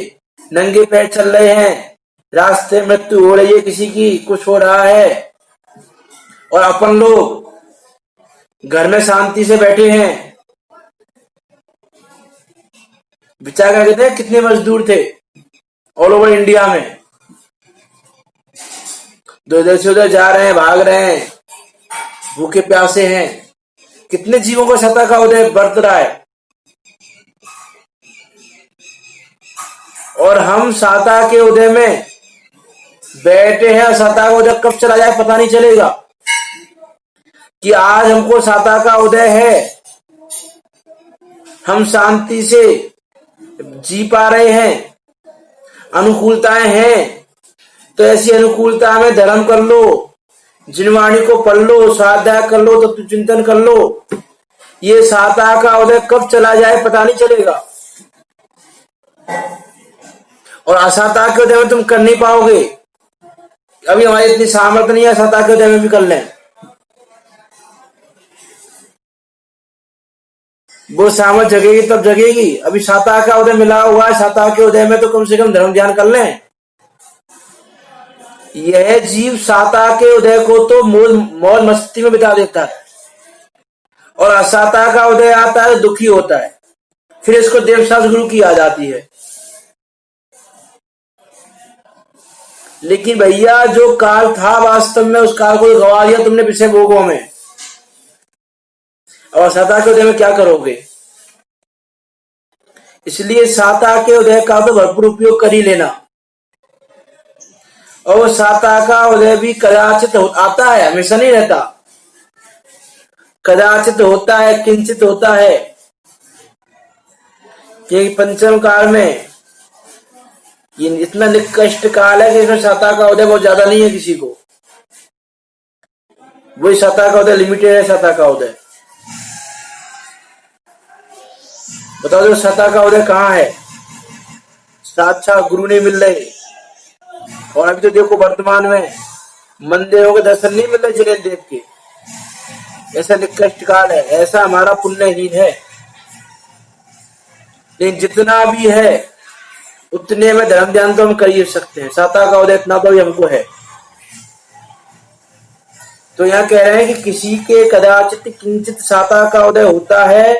नंगे पैर चल रहे हैं, रास्ते में मृत्यु हो रही है, किसी की कुछ हो रहा है, और अपन लोग घर में शांति से बैठे हैं। विचार करके देख कितने मजदूर थे ऑल ओवर इंडिया में, जो इधर से उधर जा रहे हैं, भाग रहे हैं, भूखे प्यासे हैं। कितने जीवों को सत्ता का उदय बरत रहा है, और हम साता के उदय में बैठे हैं। साता का उदय कब चला जाए पता नहीं चलेगा, कि आज हमको साता का उदय है, हम शांति से जी पा रहे हैं, अनुकूलताएं हैं, तो ऐसी अनुकूलता में धर्म कर लो, जिनवाणी को पढ़ लो, स्वाध्याय कर लो, तत्व चिंतन कर लो। ये साता का उदय कब चला जाए पता नहीं चलेगा, और असाता के उदय में तुम कर नहीं पाओगे। अभी हमारी इतनी सामर्थ्य नहीं है साता के उदय में भी कर लें। वो सामर्थ जगेगी तब जगेगी। अभी साता का उदय मिला हुआ है, साता के उदय में तो कम से कम धर्म ध्यान कर लें। यह जीव साता के उदय को तो मौज मस्ती में बिता देता है, और असाता का उदय आता है दुखी होता है, फिर इसको देवशास्त्र गुरु की आ जाती है। लेकिन भैया जो काल था वास्तव में, उस काल को गवा दिया तुमने विषय भोगों में, और साता के उदय में क्या करोगे। इसलिए साता के उदय का तो भरपूर उपयोग कर ही लेना। और साता का उदय भी कदाचित आता है, हमेशा नहीं रहता, कदाचित होता है, किंचित होता है। क्योंकि पंचम काल में ये इतना निकृष्ट काल है कि इसमें साता का उदय बहुत ज्यादा नहीं है किसी को। वही साता का उदय लिमिटेड है। साता का उदय बताओ, जो साता का उदय कहाँ है, साक्षात गुरु नहीं मिल रहे। और अभी तो देखो वर्तमान में मंदिरों के दर्शन नहीं मिल रहे जिनेन्द्र देव के। ऐसा निकृष्ट काल है, ऐसा हमारा पुण्यहीन है। लेकिन जितना भी है उतने में धर्म ध्यान तो हम कर ही सकते हैं। साता का उदय इतना तो भी हमको है। तो यहाँ कह रहे हैं कि किसी के कदाचित किंचित साता का उदय होता है,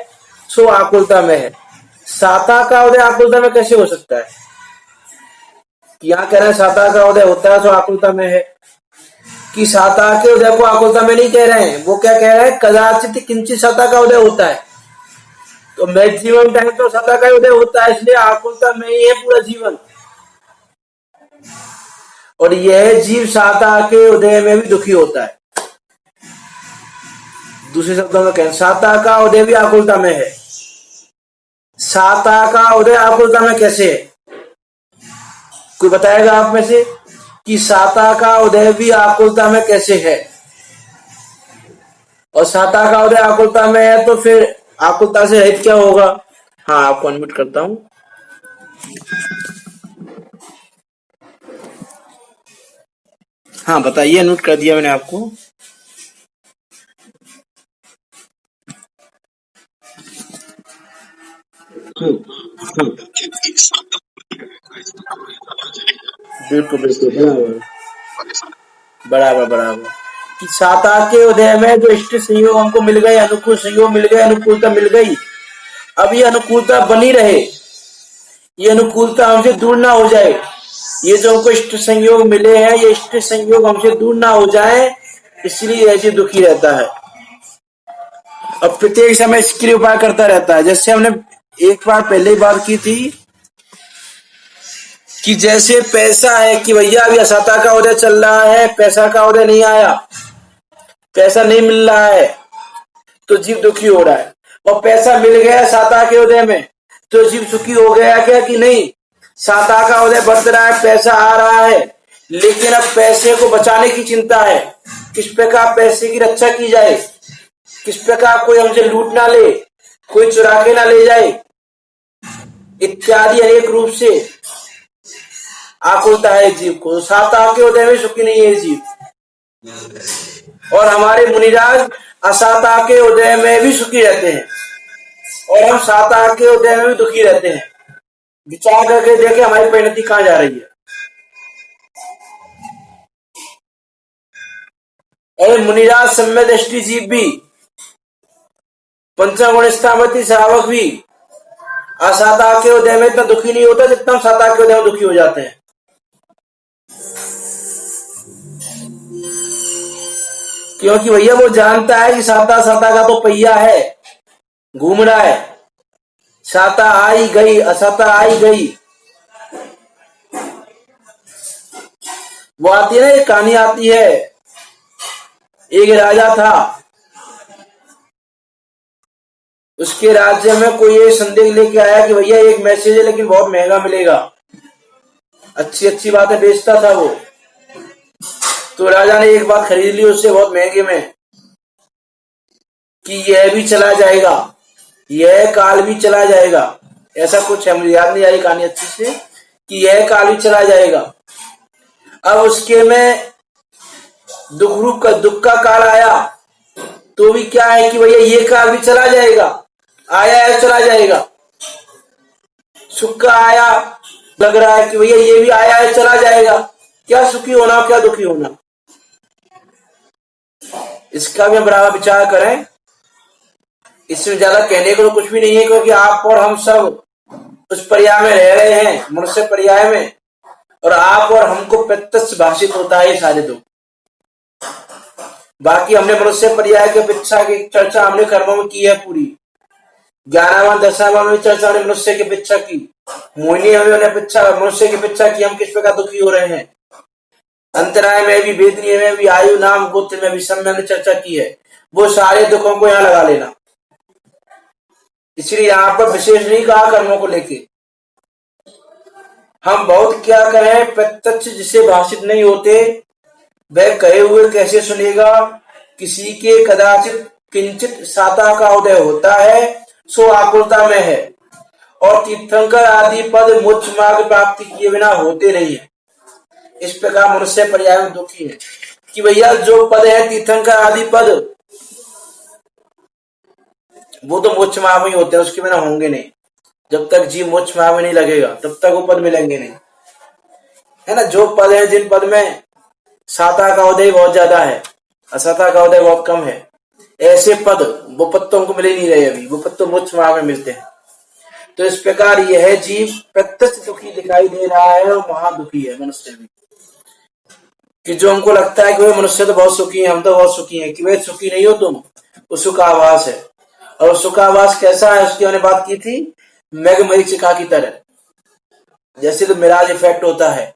सो आकुलता में है। साता का उदय आकुलता में कैसे हो सकता है। यहाँ कह रहे हैं साता का उदय होता है सो आकुलता में है, कि साता के उदय को आकुलता में नहीं कह रहे हैं। वो क्या कह रहे हैं, कदाचित किंचित साता का उदय होता है। तो मैक्सिमम टाइम तो साता का उदय होता है, इसलिए आकुलता में ही है पूरा जीवन। और यह जीव साता के उदय में भी दुखी होता है। दूसरे शब्दों में कहें, साता का उदय भी आकुलता में है। साता का उदय आकुलता में कैसे है, कोई बताएगा आप में से, कि साता का उदय भी आकुलता में कैसे है। और साता का उदय आकुलता में है तो फिर आकुलता से रहित क्या होगा। हाँ, आपको अनम्यूट करता हूं। हाँ बताइए, अनम्यूट कर दिया मैंने आपको। बिल्कुल बिल्कुल, बराबर बराबर। कि साता के उदय में जो इष्ट संयोग हमको मिल गए, अनुकूल संयोग मिल गए, अनुकूलता मिल गई। अब ये अनुकूलता बनी रहे, ये अनुकूलता हमसे दूर ना हो जाए। ये जो हमको इष्ट संयोग मिले हैं, ये इष्ट संयोग हमसे दूर ना हो जाए, इसलिए ऐसे दुखी रहता है। अब प्रत्येक समय इसके लिए उपाय करता रहता है। जैसे हमने एक बार पहले ही बात की थी कि जैसे पैसा है कि भैया अभी साता का उदय चल रहा है, पैसा का उदय नहीं आया, पैसा नहीं मिल रहा है, तो जीव दुखी हो रहा है। और पैसा मिल गया साता के उदय में तो जीव सुखी हो गया क्या, कि नहीं। साता का उदय बढ़ रहा है, पैसा आ रहा है, लेकिन अब पैसे को बचाने की चिंता है। किस प्रकार पैसे की रक्षा की जाए, किस प्रकार कोई हमसे लूट ना ले, कोई चुरा के ना ले जाए, इत्यादि अनेक रूप से आकुलता है जीव को। साता के उदय में सुखी नहीं है जीव। और हमारे मुनिराज असाता के उदय में भी सुखी रहते हैं, और हम साता के उदय में भी दुखी रहते हैं। विचार करके देखें हमारी परिणति कहां जा रही है। अरे मुनिराज सम्य दृष्टि जीव भी, पंचगुण स्थावती श्रावक भी असाता के उदय में इतना दुखी नहीं होता जितना हम साता के उदय में दुखी हो जाते हैं। क्योंकि भैया वो जानता है कि साता साता का तो पहिया है, घूम रहा है। साता आई गई, असाता आई गई। वो आती है ना, एक कहानी आती है, एक राजा था, उसके राज्य में कोई एक संदेश लेके आया कि भैया एक मैसेज है लेकिन बहुत महंगा मिलेगा। अच्छी अच्छी बातें बेचता था वो। तो राजा ने एक बात खरीद ली उससे बहुत महंगे में, कि यह भी चला जाएगा, यह काल भी चला जाएगा। ऐसा कुछ है, मुझे याद नहीं आ रही कहानी अच्छी से, कि यह काल भी चला जाएगा। अब उसके में दुख का काल आया, तो भी क्या है कि भैया ये काल भी चला जाएगा, आया है चला जाएगा। सुख का आया, लग रहा है कि भैया ये भी आया है चला जाएगा। क्या सुखी होना, क्या दुखी होना, इसका भी बराबर विचार करें। इसमें ज्यादा कहने को तो कुछ भी नहीं है, क्योंकि आप और हम सब उस पर्याय में रह रहे हैं, मनुष्य पर्याय में, और आप और हमको प्रत्यक्ष भाषित होता है ये सारे दुख। बाकी हमने मनुष्य पर्याय की अपेक्षा की चर्चा हमने कर्मों में की है पूरी। 11वां 10वां में चर्चा हमने मनुष्य की अपेक्षा की, मोहिनी हमने अपेक्षा मनुष्य की अपेक्षा की हम किस प्रकार दुखी हो रहे हैं। अंतराय में भी, वेदनीय में भी, आयु नाम गोत्र में भी, सब में हमने चर्चा की है। वो सारे दुखों को यहाँ लगा लेना। इसलिए यहाँ पर विशेष नहीं कहा कर्मों को लेके। हम बहुत क्या कहें, प्रत्यक्ष जिसे भाषित नहीं होते वह कहे हुए कैसे सुनेगा। किसी के कदाचित किंचित साता का उदय होता है, सो आकुलता में है, और तीर्थंकर आदि पद मोक्ष मार्ग प्राप्ति किए बिना होते नहीं है। इस प्रकार मनुष्य पर्याय में दुखी है कि भैया जो पद है तीर्थंकर आदि पद, वो तो मोक्ष मार्ग में ही होते हैं, उसके बिना होंगे नहीं। जब तक जीव मोक्ष मार्ग में नहीं लगेगा तब तक वो पद मिलेंगे नहीं, है ना। जो पद है जिन पद में साता का उदय बहुत ज्यादा है, असाता का उदय बहुत कम है, ऐसे पद, वो पद तो हमको मिल ही नहीं रहे अभी, वो पद तो मोक्ष मार्ग में मिलते हैं। तो इस प्रकार यह जीव प्रत्यक्ष दुखी दिखाई दे रहा है और महादुखी है मनुष्य भी। कि जो हमको लगता है कि भाई मनुष्य तो बहुत सुखी है, हम तो बहुत सुखी हैं, कि भाई सुखी नहीं हो तुम, वो सुखावास है। और सुखावास कैसा है उसकी हमने बात की थी, मेघमरीचिका की तरह। जैसे तो मिराज इफेक्ट होता है,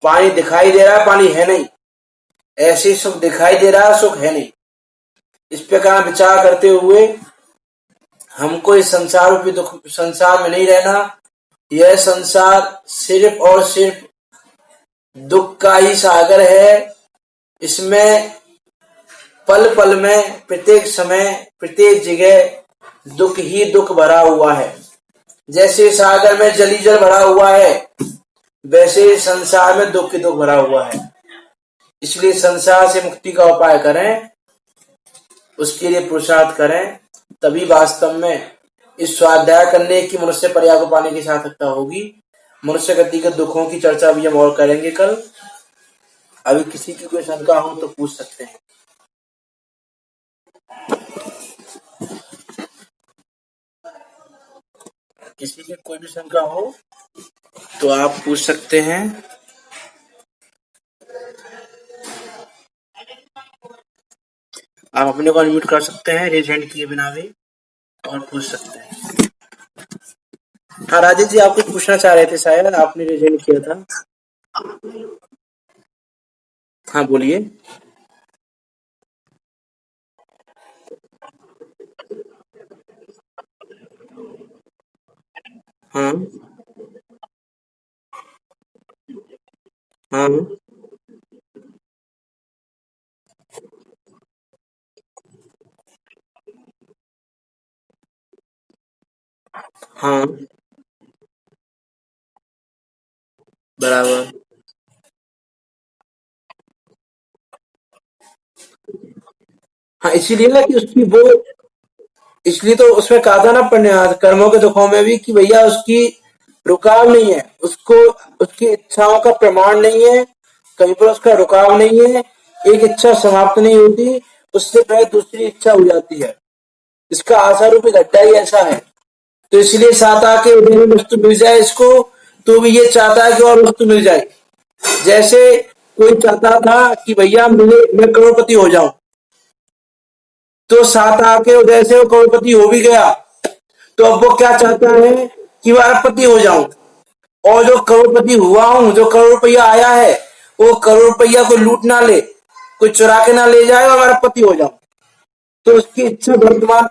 पानी दिखाई दे रहा है, पानी है नहीं, ऐसे सुख दिखाई दे रहा है, सुख है नहीं। इस प्रकार विचार करते हुए हमको इस संसार रूपी दुख संसार में नहीं रहना। यह संसार सिर्फ और सिर्फ दुख का ही सागर है। इसमें पल पल में, प्रत्येक समय, प्रत्येक जगह दुख ही दुख भरा हुआ है। जैसे सागर में जली जल भरा हुआ है, वैसे संसार में दुख ही दुख भरा हुआ है। इसलिए संसार से मुक्ति का उपाय करें, उसके लिए पुरुषार्थ करें, तभी वास्तव में इस स्वाध्याय करने की मनुष्य पर्याय को पाने की सार्थकता होगी। मनुष्य गति के दुखों की चर्चा भी हम और करेंगे कल। अभी किसी की कोई शंका हो तो पूछ सकते हैं। किसी की कोई भी शंका हो तो आप पूछ सकते हैं। आप अपने को अनम्यूट कर सकते हैं रेज हैंड किए बिना भी, और पूछ सकते हैं। हाँ राजेश जी, आप कुछ पूछना चाह रहे थे शायद, आपने रेज हैंड किया था। हाँ बोलिए। हाँ हाँ हाँ बराबर। हाँ इसीलिए ना कि उसकी वो, इसलिए तो उसमें कहा था ना कर्मों के दुखों में भी, कि भैया उसकी रुकाव नहीं है, उसको उसकी इच्छाओं का प्रमाण नहीं है, कहीं पर उसका रुकाव नहीं है। एक इच्छा समाप्त नहीं होती, उससे पहले दूसरी इच्छा हो जाती है। इसका आशा रूपी गड्ढा ही ऐसा है। तो इसलिए चाहता कि उदय में वस्तु मिल जाए इसको, तो भी ये चाहता है कि और वस्तु मिल जाए। जैसे कोई चाहता था कि भैया मुझे मैं करोड़पति हो जाऊं, तो साथ आके उदय से वो करोड़पति हो भी गया। तो अब वो क्या चाहता है कि मैं अरबपति हो जाऊं, और जो करोड़पति हुआ हूं, जो करोड़ रुपया आया है, वो करोड़ रुपया को लूट ना ले, कोई चुरा के ना ले जाए, और अरबपति हो जाऊं। तो उसकी इच्छा वर्तमान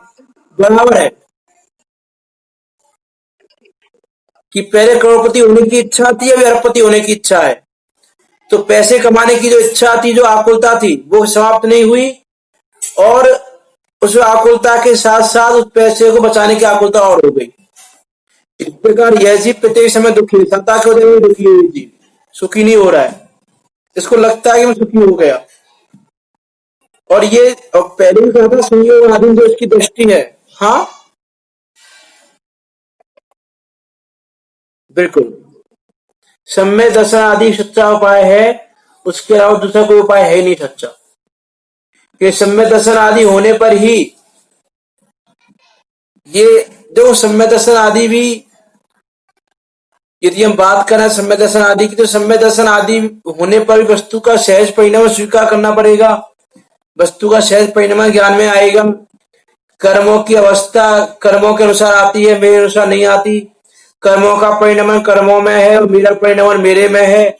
बराबर है कि पहले करोड़पति होने की इच्छा थी, अभी अरबपति होने की इच्छा है। तो पैसे कमाने की जो इच्छा थी, जो आकुलता थी, वो समाप्त नहीं हुई, और उस आकुलता के साथ साथ उस पैसे को बचाने की आकुलता और हो गई। इस प्रकार यह जीव प्रत्येक समय दुखी है, सत्ता के उदय में दुखी हुई जीव सुखी नहीं हो रहा है। इसको लगता है कि मैं सुखी हो गया। और ये पहले भी कहा था, संयोग आदि जो इसकी दृष्टि है। हाँ, बिल्कुल। सम्य दर्शन आदि सच्चा उपाय है, उसके अलावा दूसरा कोई उपाय है ही नहीं सच्चा। ये सम्य दर्शन आदि होने पर ही ये जो सम्य दर्शन आदि भी, यदि हम बात करें सम्य दर्शन आदि की, तो सम्य दर्शन आदि होने पर भी वस्तु का सहज परिणाम स्वीकार करना पड़ेगा। वस्तु का सहज परिणाम ज्ञान में आएगा। कर्मों की अवस्था कर्मों के अनुसार आती है, मेरे अनुसार नहीं आती। कर्मों का परिणाम कर्मों में है, और मेरा परिणाम मेरे में है।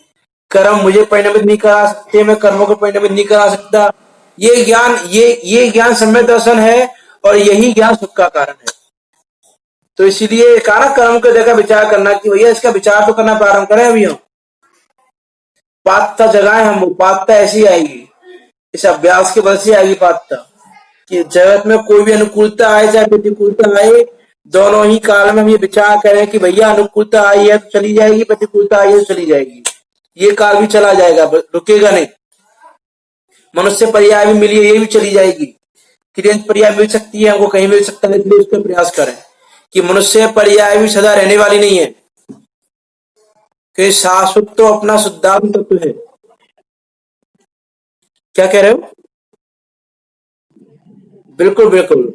कर्म मुझे परिणामित नहीं करा सकते, मैं कर्मों को परिणामित नहीं करा सकता। ये ज्ञान सम्यक दर्शन है, और यही ज्ञान सुख का कारण है। तो इसीलिए कहा कर्म की जगह विचार करना कि भैया इसका विचार तो करना प्रारंभ करें अभी हम। पात्रता जगाएं हम, वो पात्रता ऐसी आएगी, इस अभ्यास के बल से आएगी पात्रता। कि जगत में कोई भी अनुकूलता आए चाहे प्रतिकूलता आए, दोनों ही काल में हम ये विचार करें कि भैया अनुकूलता आई है तो चली जाएगी, प्रतिकूलता आई है तो चली जाएगी। ये काल भी चला जाएगा, रुकेगा नहीं। मनुष्य पर्याय भी मिली है, ये भी चली जाएगी। किरण पर्याय मिल सकती है हमको, कहीं मिल सकता है, इसलिए उसका प्रयास करें कि मनुष्य पर्याय भी सदा रहने वाली नहीं है, कि शाश्वत तो अपना शुद्धात्म तत्व है। क्या कह रहे हो? बिल्कुल बिल्कुल।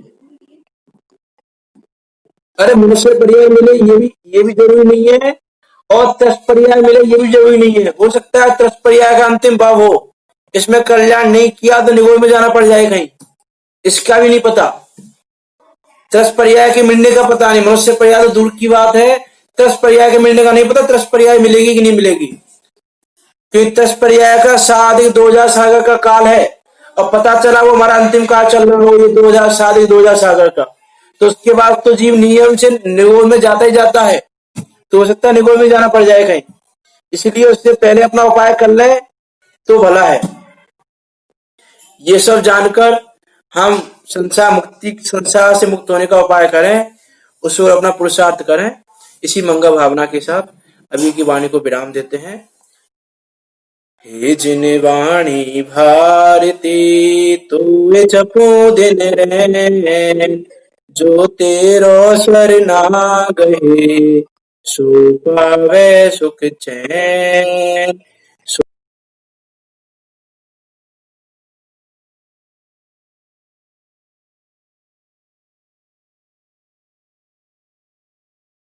अरे मनुष्य पर्याय मिले ये भी जरूरी नहीं है, और त्रस्त पर्याय मिले ये भी जरूरी नहीं है। हो सकता है त्रस्त पर्याय का अंतिम भाव हो, इसमें कल्याण नहीं किया तो निगोर में जाना पड़ जाए कहीं, इसका भी नहीं पता। त्रस्त पर्याय के मिलने का पता नहीं, मनुष्य पर्याय तो दूर की बात है, त्रस्त पर्याय के मिलने का नहीं पता, त्रस्त पर्याय मिलेगी कि नहीं मिलेगी। क्योंकि त्रस्त पर्याय का 7-2000 सागर का काल है, और पता चला वो हमारा अंतिम काल चल रहा हो, ये 2007-2000 सागर का, तो उसके बाद तो जीव नियम से निगोर में जाता ही जाता है। तो हो सकता है निगोर में जाना पड़ जाए कहीं, इसलिए उससे पहले अपना उपाय कर ले तो भला है। ये सब जानकर हम संसार से मुक्त होने का उपाय करें, उस ओर अपना पुरुषार्थ करें। इसी मंगल भावना के साथ अभी की वाणी को विराम देते हैं। हे जिन वाणी भारती तू जपो दिन रैन, जो तेरो स्वर ना गए सो पावे सुख चैन।